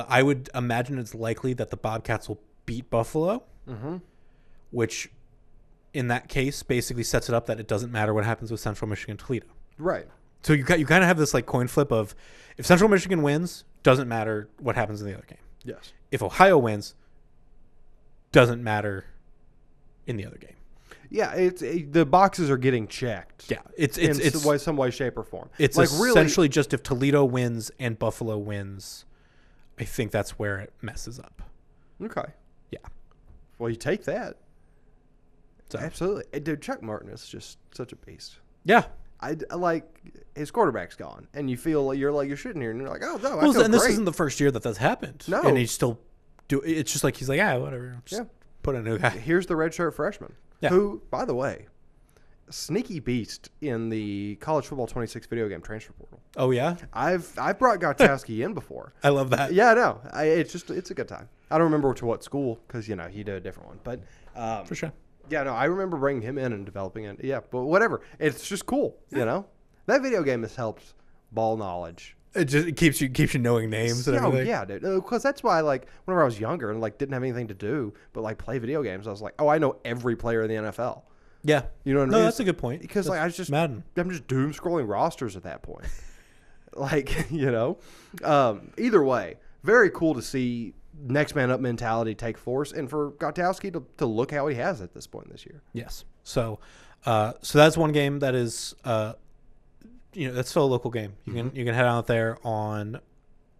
I would imagine it's likely that the Bobcats will beat Buffalo, which in that case basically sets it up that it doesn't matter what happens with Central Michigan Toledo. Right. So you kind of have this like coin flip of if Central Michigan wins, doesn't matter what happens in the other game. Yes. If Ohio wins, doesn't matter in the other game. Yeah, the boxes are getting checked. Yeah, it's some way, shape, or form. It's like essentially just if Toledo wins and Buffalo wins, I think that's where it messes up. Okay. Yeah. Well, you take that. So. Absolutely, dude. Chuck Martin is just such a beast. Yeah. I like his quarterback's gone, and you feel like you're sitting here and you're like, oh no, I feel and this isn't the first year that's happened. No, and he's still it's just like he's like whatever. Just put a new guy. Here's the redshirt freshman. Yeah. Who, by the way, sneaky beast in the College Football 26 video game transfer portal. Oh yeah, I've brought Gotkowski in before. I love that. Yeah, I know. It's a good time. I don't remember to what school because he did a different one, but for sure. Yeah, no, I remember bringing him in and developing it. Yeah, but whatever. It's just cool. That video game has helped ball knowledge. It keeps you knowing names and everything. Yeah, dude. Because that's why, whenever I was younger and didn't have anything to do but play video games, I was like, oh, I know every player in the NFL. Yeah, you know what I mean? No, that's a good point. Because I was just Madden. I'm just doom scrolling rosters at that point. Either way, very cool to see next man up mentality take force, and for Gotkowski to look how he has at this point this year. Yes. So that's one game that is. That's still a local game. You can head out there on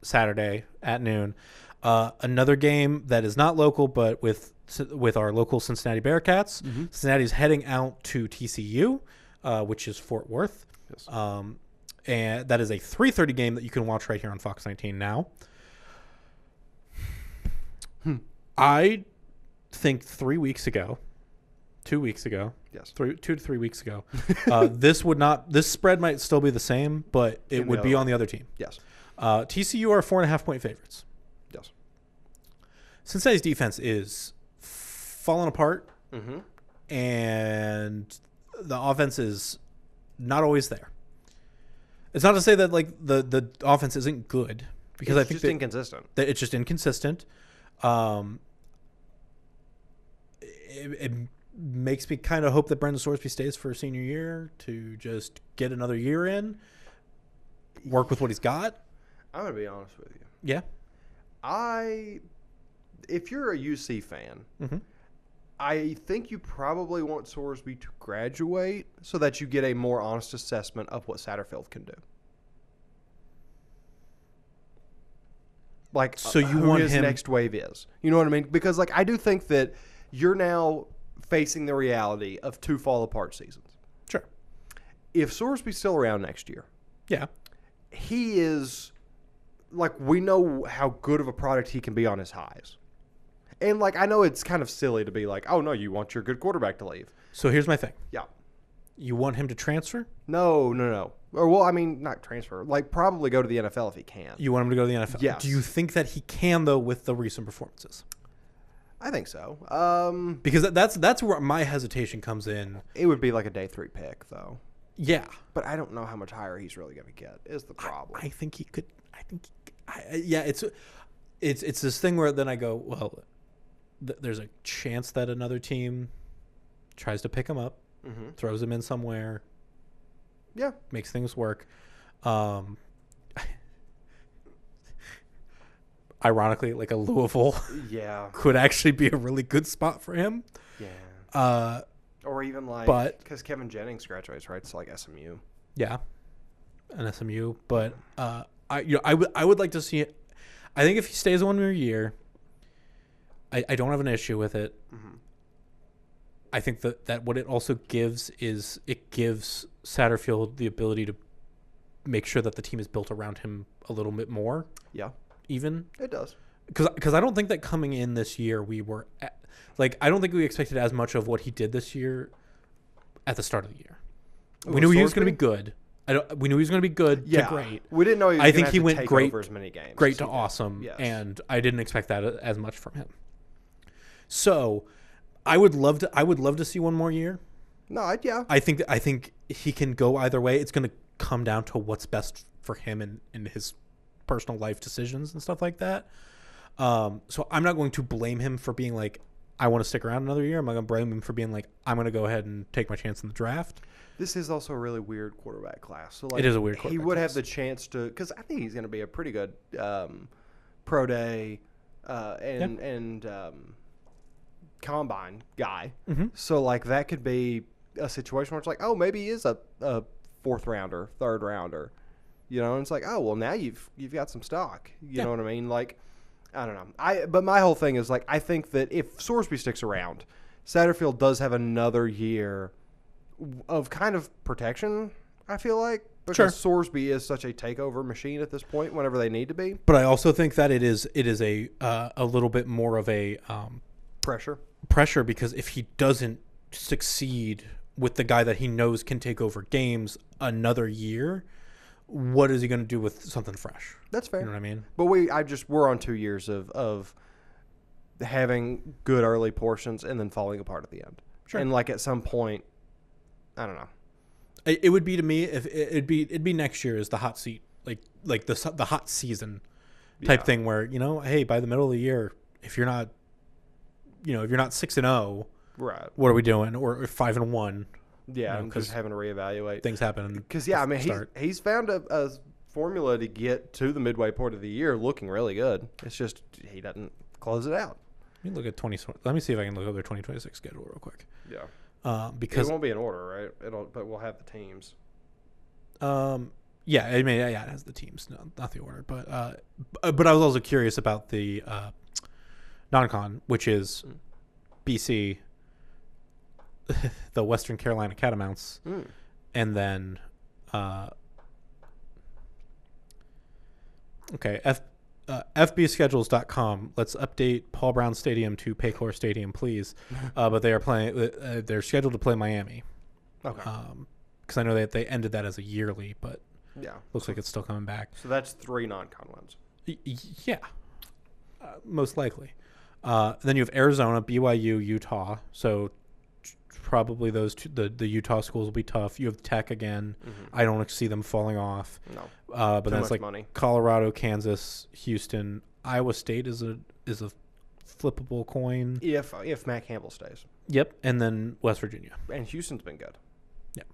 Saturday at noon. Another game that is not local, but with our local Cincinnati Bearcats. Cincinnati's heading out to TCU, which is Fort Worth. Yes. And that is a 3:30 game that you can watch right here on FOX19 Now. I think 2 weeks ago. Yes. 2 to 3 weeks ago. This spread might still be the same, but it would be on the other team. Yes. TCU are 4.5-point favorites. Yes. Cincinnati's defense is falling apart, and the offense is not always there. It's not to say that like the offense isn't good, because It's I think just inconsistent. that it's just inconsistent. It makes me kind of hope that Brendan Sorsby stays for a senior year to just get another year in, work with what he's got. I'm going to be honest with you. Yeah. If you're a UC fan, Mm-hmm. I think you probably want Sorsby to graduate so that you get a more honest assessment of what Satterfield can do. Like, so you who want his him next wave is. You know what I mean? Because, like, I do think that you're now facing the reality of 2 fall-apart seasons. Sure. If Sorsby's still around next year, Yeah. he is, like, we know how good of a product he can be on his highs. And, like, I know it's kind of silly to be like, oh, no, you want your good quarterback to leave. So here's my thing. Yeah. You want him to transfer? No. Or, well, I mean, not transfer. Like, probably go to the NFL if he can. You want him to go to the NFL? Yes. Do you think that he can, though, with the recent performances? I think so. Because that's where my hesitation comes in. It would be like a day 3 pick, though. Yeah. But I don't know how much higher he's really going to get is the problem. I think he could. Yeah, it's this thing where then I go, well, there's a chance that another team tries to pick him up, throws him in somewhere. Yeah. Makes things work. Ironically, like a Louisville Yeah. could actually be a really good spot for him. Yeah. Or even like, because Kevin Jennings graduates, right? It's like SMU. Yeah, an SMU. But I would like to see it. I think if he stays 1 more year, I don't have an issue with it. Mm-hmm. I think that what it also gives is it gives Satterfield the ability to make sure that the team is built around him a little bit more. Yeah. Even it does. Because I don't think that coming in this year we were I don't think we expected as much of what he did this year at the start of the year. We knew he was going to be good. We knew he was going to be good to great. We didn't know he was I think have he to went take great, over as many games. great to awesome, Yes. and I didn't expect that as much from him. So, I would love to see 1 more year. No, yeah. I think he can go either way. It's going to come down to what's best for him and his personal life decisions and stuff like that. So I'm not going to blame him for being like, I want to stick around another year. I'm not going to blame him for being like, I'm going to go ahead and take my chance in the draft. This is also a really weird quarterback class. So like, it is a weird quarterback He would class. have the chance to, because I think he's going to be a pretty good pro day and combine guy. Mm-hmm. So like that could be a situation where it's like, oh, maybe he is a 4th rounder, 3rd rounder. You know, and it's like, oh, well, now you've got some stock. You know what I mean? Like, I don't know. But my whole thing is, like, I think that if Sorsby sticks around, Satterfield does have another year of kind of protection, I feel like. Because Sorsby is such a takeover machine at this point whenever they need to be. But I also think that it is a little bit more of a pressure because if he doesn't succeed with the guy that he knows can take over games another year, what is he going to do with something fresh? That's fair. You know what I mean? But we're on 2 years of having good early portions and then falling apart at the end. Sure. And like at some point, I don't know. It would be to me if it'd be next year is the hot seat, like the hot season type thing where, you know, hey, by the middle of the year, if you're not 6-0, right? What are we doing? Or 5-1? Yeah, and just having to reevaluate. Things happen. Because I mean, he's found a formula to get to the midway point of the year looking really good. It's just he doesn't close it out. Let me look at Let me see if I can look at their 2026 schedule real quick. Yeah. Because it won't be in order, right? But we'll have the teams. Yeah, I mean, yeah, it has the teams, not the order. But I was also curious about the non-con, which is BC, the Western Carolina Catamounts, and then FBschedules.com. Let's update Paul Brown Stadium to Paycor Stadium, please. But they are playing. They're scheduled to play Miami. Okay. Because I know that they ended that as a yearly, but yeah, looks like it's still coming back. So that's 3 non-con wins. Yeah, most likely. Then you have Arizona, BYU, Utah. So probably those two. The Utah schools will be tough. You have Tech again. I don't see them falling off. No. But Too then it's much like money. Colorado, Kansas, Houston, Iowa State is a flippable coin. If Matt Campbell stays. Yep, and then West Virginia. And Houston's been good. Yeah.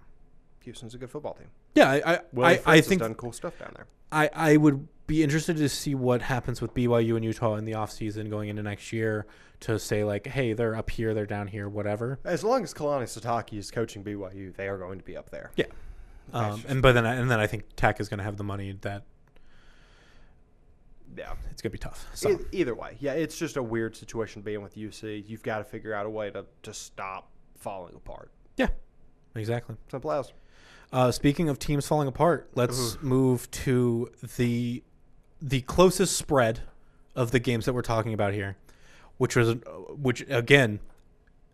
Houston's a good football team. Yeah, I think done cool stuff down there. I would be interested to see what happens with BYU and Utah in the offseason going into next year to say, like, hey, they're up here, they're down here, whatever. As long as Kalani Sitake is coaching BYU, they are going to be up there. Yeah. And then I think Tech is going to have the money that it's going to be tough. So. Either way, yeah, it's just a weird situation being with UC. You've got to figure out a way to stop falling apart. Yeah, exactly. Simple as. Speaking of teams falling apart, let's move to the closest spread of the games that we're talking about here, which again,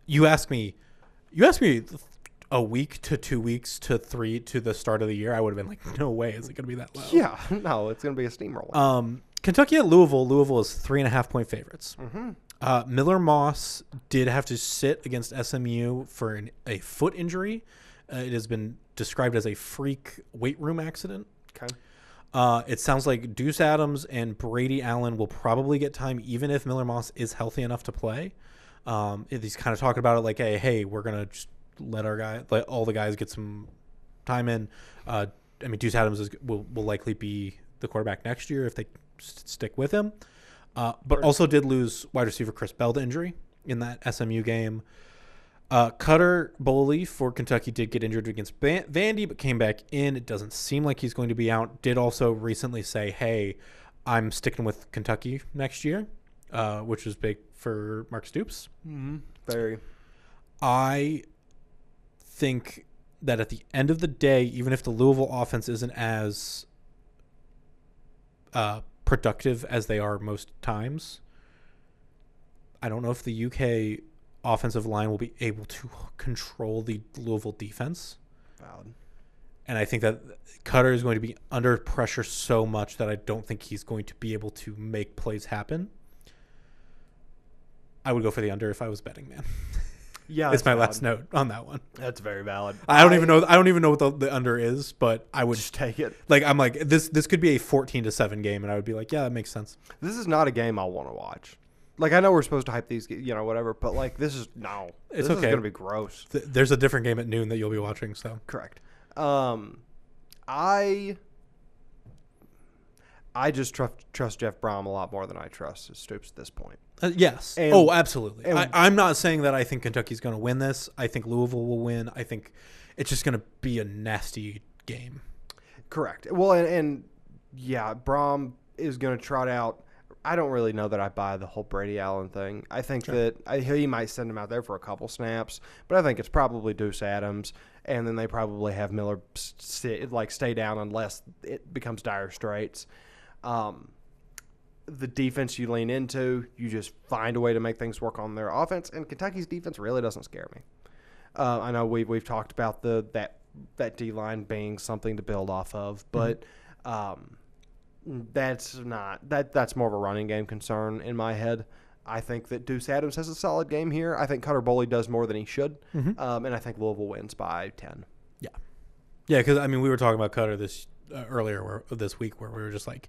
you asked me a week to 2 weeks to 3 to the start of the year. I would have been like, no way, is it going to be that low? Yeah, no, it's going to be a steamroller. Kentucky at Louisville. Louisville is 3.5-point favorites. Miller Moss did have to sit against SMU for a foot injury. It has been described as a freak weight room accident. Okay. It sounds like Deuce Adams and Brady Allen will probably get time, even if Miller Moss is healthy enough to play. He's kind of talking about it like, hey, we're gonna just let all the guys get some time in. Deuce Adams will likely be the quarterback next year if they stick with him. But also did lose wide receiver Chris Bell to injury in that SMU game. Cutter Boley for Kentucky did get injured against Vandy, but came back in. It doesn't seem like he's going to be out. Did also recently say, hey, I'm sticking with Kentucky next year, which was big for Mark Stoops. Very. I think that at the end of the day, even if the Louisville offense isn't as productive as they are most times, I don't know if the UK offensive line will be able to control the Louisville defense. Valid. And I think that Cutter is going to be under pressure so much that I don't think he's going to be able to make plays happen. I would go for the under if I was betting, man. Yeah, it's my last note on that one. That's very valid. I don't even know what the under is, but I would just take it. Like, I'm like, this could be a 14-7 game, and I would be like, yeah, that makes sense. This is not a game I want to watch. Like, I know we're supposed to hype these, whatever, but, like, this is okay. This is going to be gross. There's a different game at noon that you'll be watching, so. Correct. I just trust Jeff Brom a lot more than I trust Stoops at this point. Yes. Absolutely. I'm not saying that I think Kentucky's going to win this. I think Louisville will win. I think it's just going to be a nasty game. Correct. Well, and Brom is going to trot out. I don't really know that I buy the whole Brady Allen thing. I think that he might send him out there for a couple snaps, but I think it's probably Deuce Adams, and then they probably have Miller stay down unless it becomes dire straits. The defense you lean into, you just find a way to make things work on their offense, and Kentucky's defense really doesn't scare me. I know we've talked about that D-line being something to build off of, but that's more of a running game concern in my head. I think that Deuce Adams has a solid game here. I think Cutter Boley does more than he should, and I think Louisville wins by 10. Yeah, because we were talking about Cutter this earlier this week, where we were just like,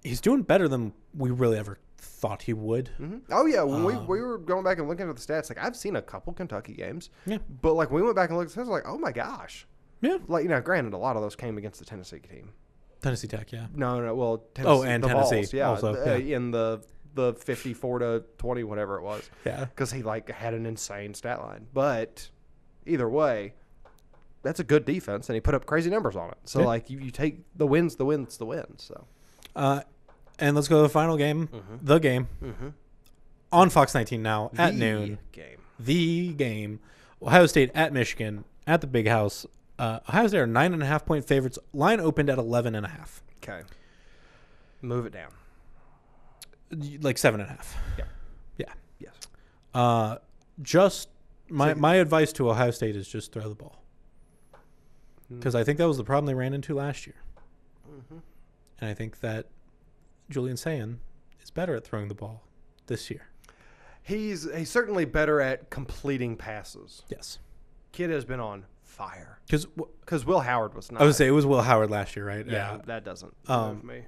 he's doing better than we really ever thought he would. Oh yeah, when we were going back and looking at the stats, like, I've seen a couple Kentucky games, but like we went back and looked at the stats, like, oh my gosh, like, granted, a lot lot of those came against the Tennessee team. Tennessee Tech, yeah. No, well, Tennessee. And Tennessee, Vols, also, in the 54-20, whatever it was. Yeah. Because he had an insane stat line. But either way, that's a good defense, and he put up crazy numbers on it. So you take the wins. So. And let's go to the final game, the game on FOX19 Now at noon. The game. Ohio State at Michigan at the Big House. Ohio State are 9.5-point favorites. Line opened at 11.5. Okay. Move it down. Like 7.5. Yeah. Yes. Just my advice to Ohio State is just throw the ball, because I think that was the problem they ran into last year. And I think that Julian Sayin is better at throwing the ball this year. He's certainly better at completing passes. Yes. Kid has been on fire. Because Will Howard was not. I would say it was Will Howard last year, right? Yeah, that doesn't move me.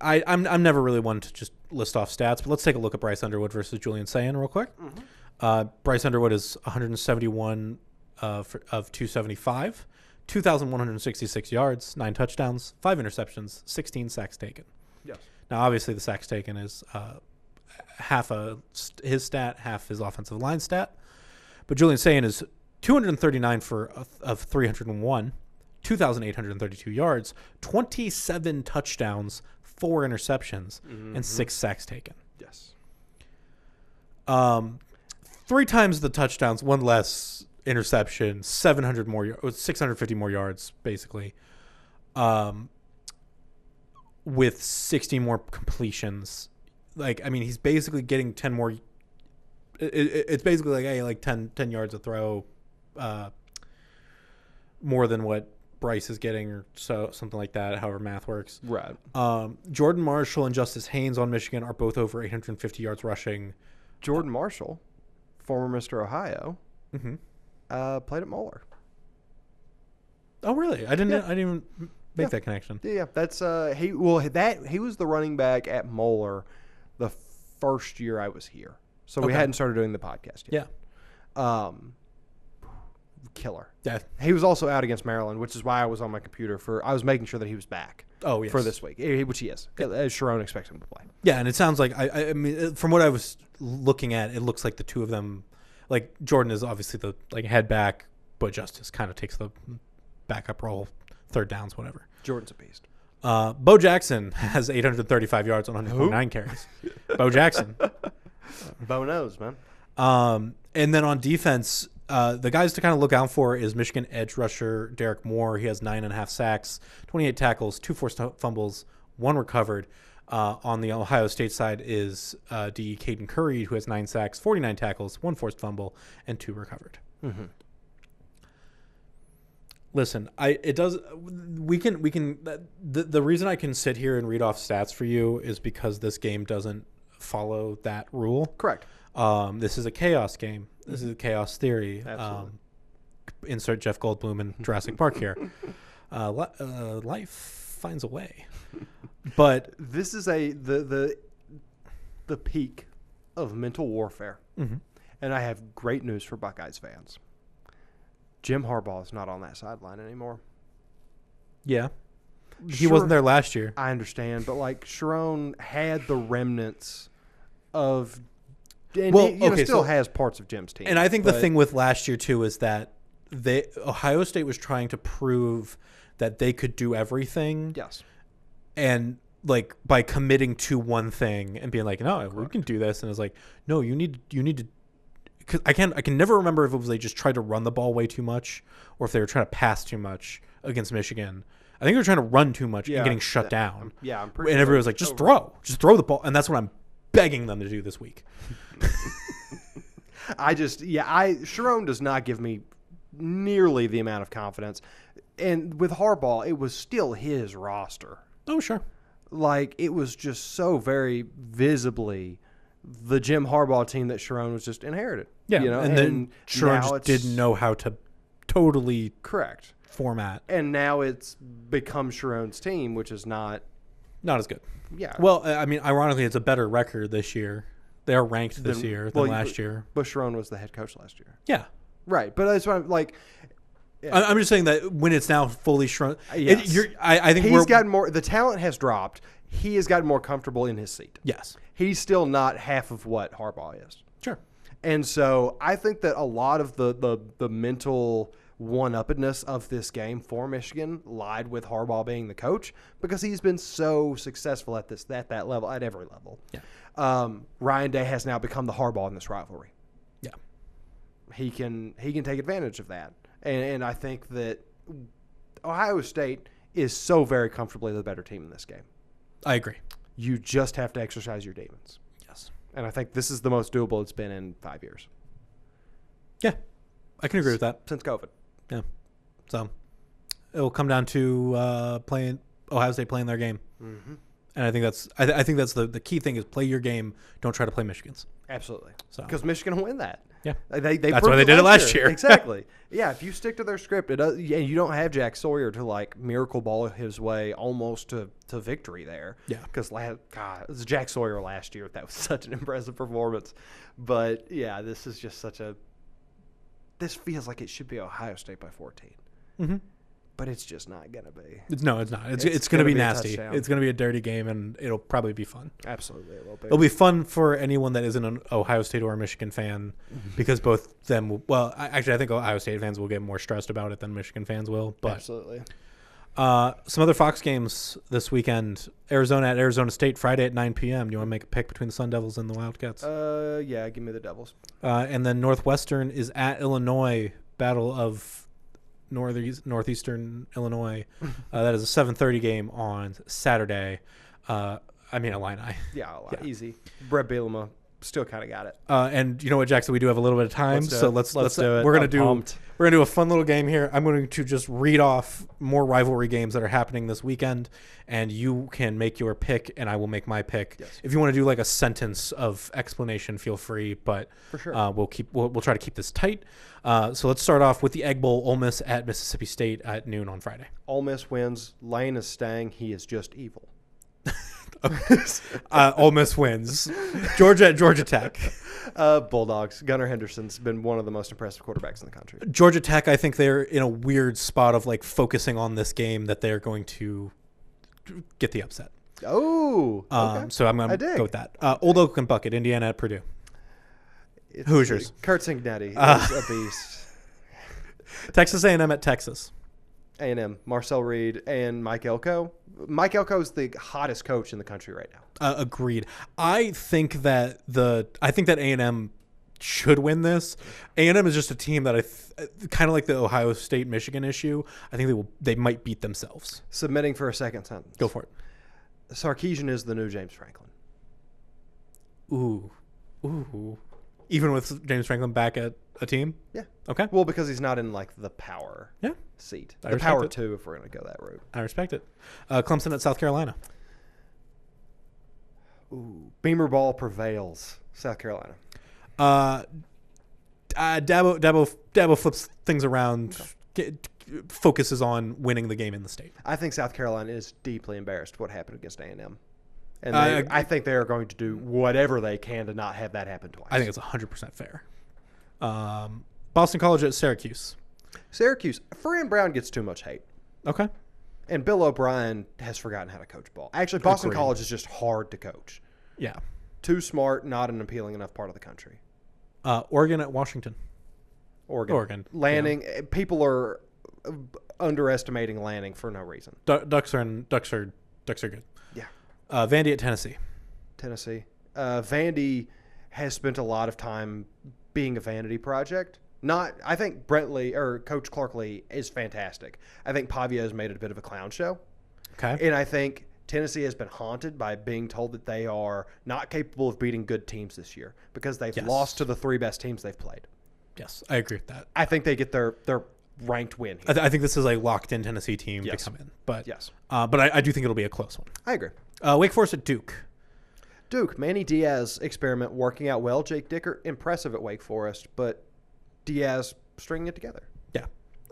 I'm never really one to just list off stats, but let's take a look at Bryce Underwood versus Julian Sayin real quick. Bryce Underwood is 171 of 275, 2,166 yards, 9 touchdowns, 5 interceptions, 16 sacks taken. Yes. Now, obviously, the sacks taken is half his stat, half his offensive line stat. But Julian Sayin is 239 of 301, 2,832 yards, 27 touchdowns, 4 interceptions, and 6 sacks taken. Yes. 3 times the touchdowns, 1 less interception, 650 more yards, basically. With 60 more completions. He's basically getting 10 more. It's basically like 10 yards a throw, more than what Bryce is getting, or so something like that. However, math works. Right. Jordan Marshall and Justice Haynes on Michigan are both over 850 yards rushing. Jordan Marshall, former Mr. Ohio, played at Moeller. Oh, really? I didn't even make that connection. Yeah, that's he was the running back at Moeller the first year I was here. So we hadn't started doing the podcast yet. Yeah. Killer. Yeah. He was also out against Maryland, which is why I was on my computer I was making sure that he was back. Oh, yes. For this week, which he is. As Sharon expects him to play. Yeah, and it sounds like I mean, from what I was looking at, it looks like the two of them, like Jordan is obviously the head back, but Justice kind of takes the backup role, third downs, whatever. Jordan's a beast. Bo Jackson has 835 yards on 149 carries. Bo Jackson. Bo knows, man. And then on defense, the guys to kind of look out for is Michigan edge rusher Derek Moore. He has 9.5 sacks, 28 tackles, 2 forced fumbles, 1 recovered. On the Ohio State side is D. Caden Curry, who has 9 sacks, 49 tackles, 1 forced fumble, and 2 recovered. Mm-hmm. Listen, the reason I can sit here and read off stats for you is because this game doesn't follow that rule. Correct. This is a chaos game. This is a chaos theory. Absolutely. Insert Jeff Goldblum in Jurassic Park here. Life finds a way. But this is the peak of mental warfare. Mm-hmm. And I have great news for Buckeyes fans. Jim Harbaugh is not on that sideline anymore. Yeah. He wasn't there last year. I understand, but Sharon had the remnants of still has parts of Jim's team. And I think the thing with last year too is that Ohio State was trying to prove that they could do everything. Yes. And by committing to one thing and being like, no, we can do this, and it's like, no, you need to. Because I can never remember if it was they just tried to run the ball way too much or if they were trying to pass too much against Michigan. I think they were trying to run too much and getting shut down. I'm pretty and everyone was like, just throw the ball, and that's what I'm begging them to do this week. Sharon does not give me nearly the amount of confidence, and with Harbaugh, it was still his roster. Oh, sure. It was just so very visibly the Jim Harbaugh team that Sharon was just inherited. Yeah, and then Sharon just didn't know how to totally correct format. And now it's become Sharon's team, which is not as good. Yeah. Well, I mean, ironically, it's a better record this year. They're ranked this year than last year. But Sharon was the head coach last year. Yeah. Right. But that's what I'm like. Yeah. I'm just saying that when it's now fully shrunk, yes. I think he's gotten more. The talent has dropped. He has gotten more comfortable in his seat. Yes. He's still not half of what Harbaugh is. Sure. And so I think that a lot of the mental one-uppedness of this game for Michigan lied with Harbaugh being the coach because he's been so successful at that level, at every level. Yeah. Ryan Day has now become the Harbaugh in this rivalry. Yeah. He can take advantage of that. And I think that Ohio State is so very comfortably the better team in this game. I agree. You just have to exercise your demons. Yes. And I think this is the most doable it's been in 5 years. Yeah. I can agree with that. Since COVID. Yeah. So it'll come down to Ohio State playing their game. Mm-hmm. And I think that's the key thing is play your game. Don't try to play Michigan's. Absolutely. So Because Michigan will win that. yeah, That's why they did it last year. Exactly. Yeah, if you stick to their script, and you don't have Jack Sawyer to like miracle ball his way almost to victory there. Yeah. Because it was Jack Sawyer last year. That was such an impressive performance. But yeah, this is just this feels like it should be Ohio State by 14. Mm-hmm. But it's just not going to be. It's not. It's going to be nasty. touchdown. It's going to be a dirty game, and it'll probably be fun. Absolutely, it will be. It'll be fun for anyone that isn't an Ohio State or a Michigan fan, because both them will. Well, actually, I think Ohio State fans will get more stressed about it than Michigan fans will. But Absolutely. some other Fox games this weekend: Arizona at Arizona State Friday at 9 p.m. Do you want to make a pick between the Sun Devils and the Wildcats? Yeah, give me the Devils. And then Northwestern is at Illinois. Battle of Northeastern Illinois. That is a 7:30 game on Saturday. Illini. Yeah, easy. Brett Bielema still kind of got it. And you know what, Jackson? We do have a little bit of time, so let's do it. We're I'm pumped. gonna do a fun little game here. I'm going to just read off more rivalry games that are happening this weekend, and you can make your pick, and I will make my pick. Yes. If you want to do like a sentence of explanation, feel free. But For sure. we'll try to keep this tight. So let's start off with the Egg Bowl. Ole Miss at Mississippi State at noon on Friday. Ole Miss wins. Lane is staying. He is just evil. Ole Miss wins. Georgia at Georgia Tech. Bulldogs. Gunnar Henderson's been one of the most impressive quarterbacks in the country. Georgia Tech, I think they're in a weird spot of like focusing on this game that they're going to get the upset. Oh, okay. So I'm going to go with that. Old Oak and Bucket, Indiana at Purdue. Hoosiers. Kurt Cincinnati is a beast. Texas A&M at Texas. A&M, Marcel Reed, and Mike Elko. Mike Elko is the hottest coach in the country right now. Agreed. I think that A&M should win this. A&M is just a team that kind of like the Ohio State Michigan issue. I think they might beat themselves. Submitting for a second sentence. Go for it. Sarkisian is the new James Franklin. Ooh. Even with James Franklin back at a team? Yeah. Okay. Well, because he's not in like the power seat. The power 2 if we're going to go that route. I respect it. Clemson at South Carolina. Ooh. Beamer ball prevails. South Carolina. Dabo flips things around, focuses on winning the game in the state. I think South Carolina is deeply embarrassed what happened against A&M. And I think they are going to do whatever they can to not have that happen twice. I think it's 100% fair. Boston College at Syracuse. Syracuse. Fran Brown gets too much hate. Okay. And Bill O'Brien has forgotten how to coach ball. Actually, Boston College is just hard to coach. Yeah. Too smart, not an appealing enough part of the country. Oregon at Washington. Oregon. Lanning. Yeah. People are underestimating Lanning for no reason. Ducks are good. Yeah. Vandy at Tennessee. Vandy has spent a lot of time being a vanity project. I think Coach Clark Lee is fantastic. I think Pavia has made it a bit of a clown show. Okay. And I think Tennessee has been haunted by being told that they are not capable of beating good teams this year because they've lost to the 3 best teams they've played. Yes, I agree with that. I think they get their ranked win here. I think this is a locked-in Tennessee team to come in. But but I do think it'll be a close one. I agree. Wake Forest at Duke. Manny Diaz experiment working out well. Jake Dicker, impressive at Wake Forest, but Diaz stringing it together. Yeah,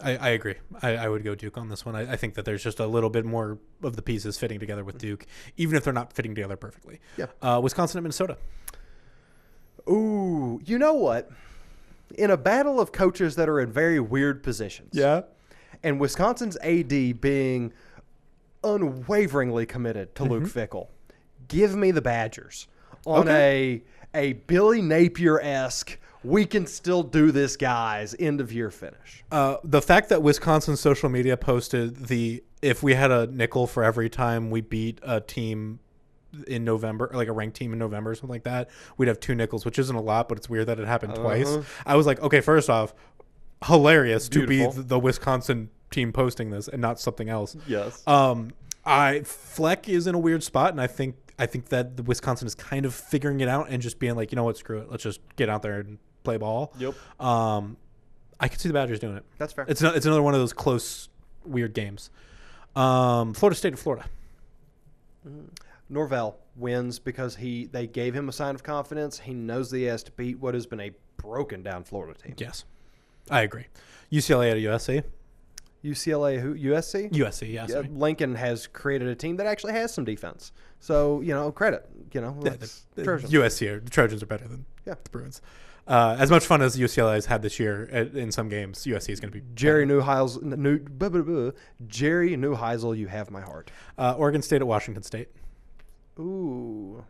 I agree. I would go Duke on this one. I think that there's just a little bit more of the pieces fitting together with Duke, even if they're not fitting together perfectly. Yeah. Wisconsin at Minnesota. Ooh, you know what? In a battle of coaches that are in very weird positions. Yeah. And Wisconsin's AD being unwaveringly committed to Luke Fickell. Give me the Badgers on a Billy Napier-esque, we can still do this, guys, end-of-year finish. The fact that Wisconsin social media posted if we had a nickel for every time we beat a team in November, like a ranked team in November or something like that, we'd have 2 nickels, which isn't a lot, but it's weird that it happened twice. I was like, okay, first off, hilarious Beautiful. to be the Wisconsin team posting this and not something else. Yes. Fleck is in a weird spot, and I think that the Wisconsin is kind of figuring it out and just being like, you know what, screw it, let's just get out there and play ball. Yep. I could see the Badgers doing it. That's fair. It's another one of those close, weird games. Florida State to Florida. Norvell wins because they gave him a sign of confidence. He knows that he has to beat what has been a broken down Florida team. Yes, I agree. UCLA at USC. UCLA, who? USC? USC, yeah. Yeah, Lincoln has created a team that actually has some defense. So, credit. Trojans. USC, the Trojans are better than the Bruins. As much fun as UCLA has had this year in some games, USC is going to be Jerry Neuheisel, you have my heart. Oregon State at Washington State. Ooh.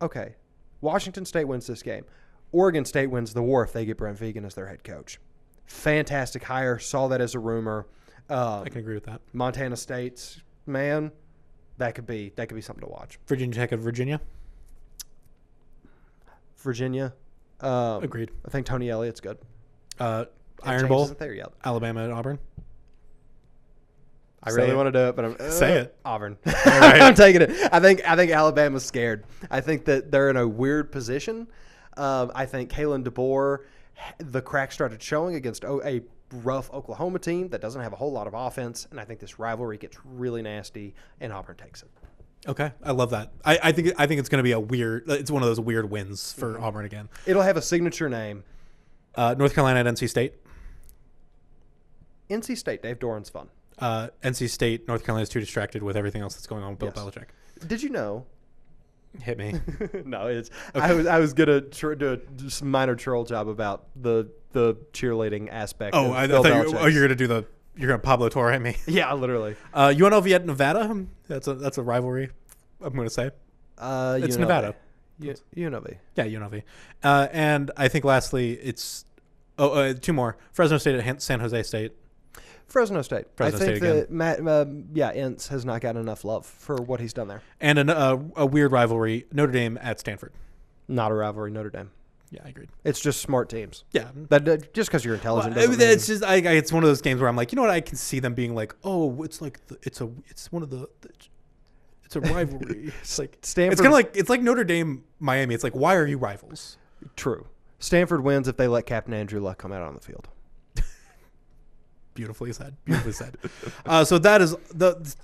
Okay. Washington State wins this game. Oregon State wins the war if they get Brent Vegan as their head coach. Fantastic hire. Saw that as a rumor. I can agree with that. Montana State's, man, that could be something to watch. Virginia Tech at Virginia. Virginia. Agreed. I think Tony Elliott's good. Iron Bowl. Isn't there yet. Alabama at Auburn. I really want to do it, but I'm say it. Auburn. Right. I'm taking it. I think Alabama's scared. I think that they're in a weird position. I think Kalen DeBoer, the crack started showing against a rough Oklahoma team that doesn't have a whole lot of offense, and I think this rivalry gets really nasty, and Auburn takes it. Okay, I love that. I think it's going to be it's one of those weird wins for Auburn again. It'll have a signature name. North Carolina at NC State. NC State, Dave Doran's fun. NC State, North Carolina is too distracted with everything else that's going on with Bill Belichick. Did you know? Hit me. No, it's okay. I was gonna do a just minor troll job about the cheerleading aspect. Oh, I thought you're gonna Pablo Torre at me. Yeah, literally. UNLV at Nevada. That's a rivalry. I'm gonna say. It's UNLV. Nevada. UNLV. Yeah, UNLV. And I think lastly, it's two more. Fresno State at San Jose State. Fresno State. I think State that Matt, Ince has not gotten enough love for what he's done there. And a weird rivalry, Notre Dame at Stanford. Not a rivalry, Notre Dame. Yeah, I agreed. It's just smart teams. Yeah, that just because you're intelligent. Well, doesn't mean... It's just it's one of those games where I'm like, you know what? I can see them being like, oh, it's like it's a rivalry. It's like Stanford. It's kind of like Notre Dame, Miami. It's like, why are you rivals? True. Stanford wins if they let Captain Andrew Luck come out on the field. Beautifully said. Beautifully said. So that is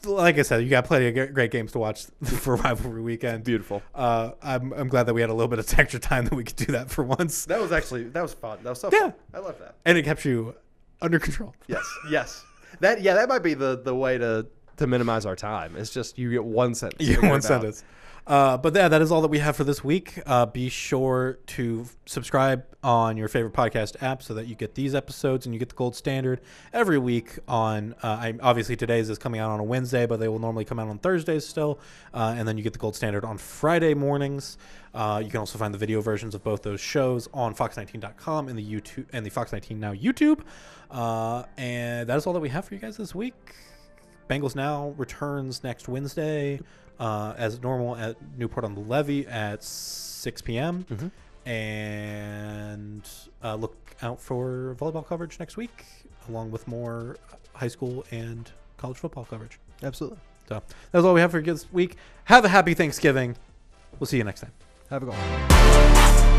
like I said, you got plenty of great games to watch for rivalry weekend. Beautiful. I'm glad that we had a little bit of extra time that we could do that for once. That was fun. That was so fun. I love that. And it kept you under control. Yes. That might be the way to minimize our time. It's just you get one sentence. You get one sentence. But yeah, that is all that we have for this week. Be sure to subscribe on your favorite podcast app so that you get these episodes and you get the gold standard every week on obviously today's is coming out on a Wednesday, but they will normally come out on Thursdays still. And then you get the gold standard on Friday mornings. You can also find the video versions of both those shows on fox19.com and the YouTube and the FOX19 Now YouTube. And that is all that we have for you guys this week. Bengals Now returns next Wednesday. As normal at Newport on the Levee at 6 p.m. Mm-hmm. And look out for volleyball coverage next week, along with more high school and college football coverage. Absolutely. So that's all we have for you this week. Have a happy Thanksgiving. We'll see you next time. Have a good one.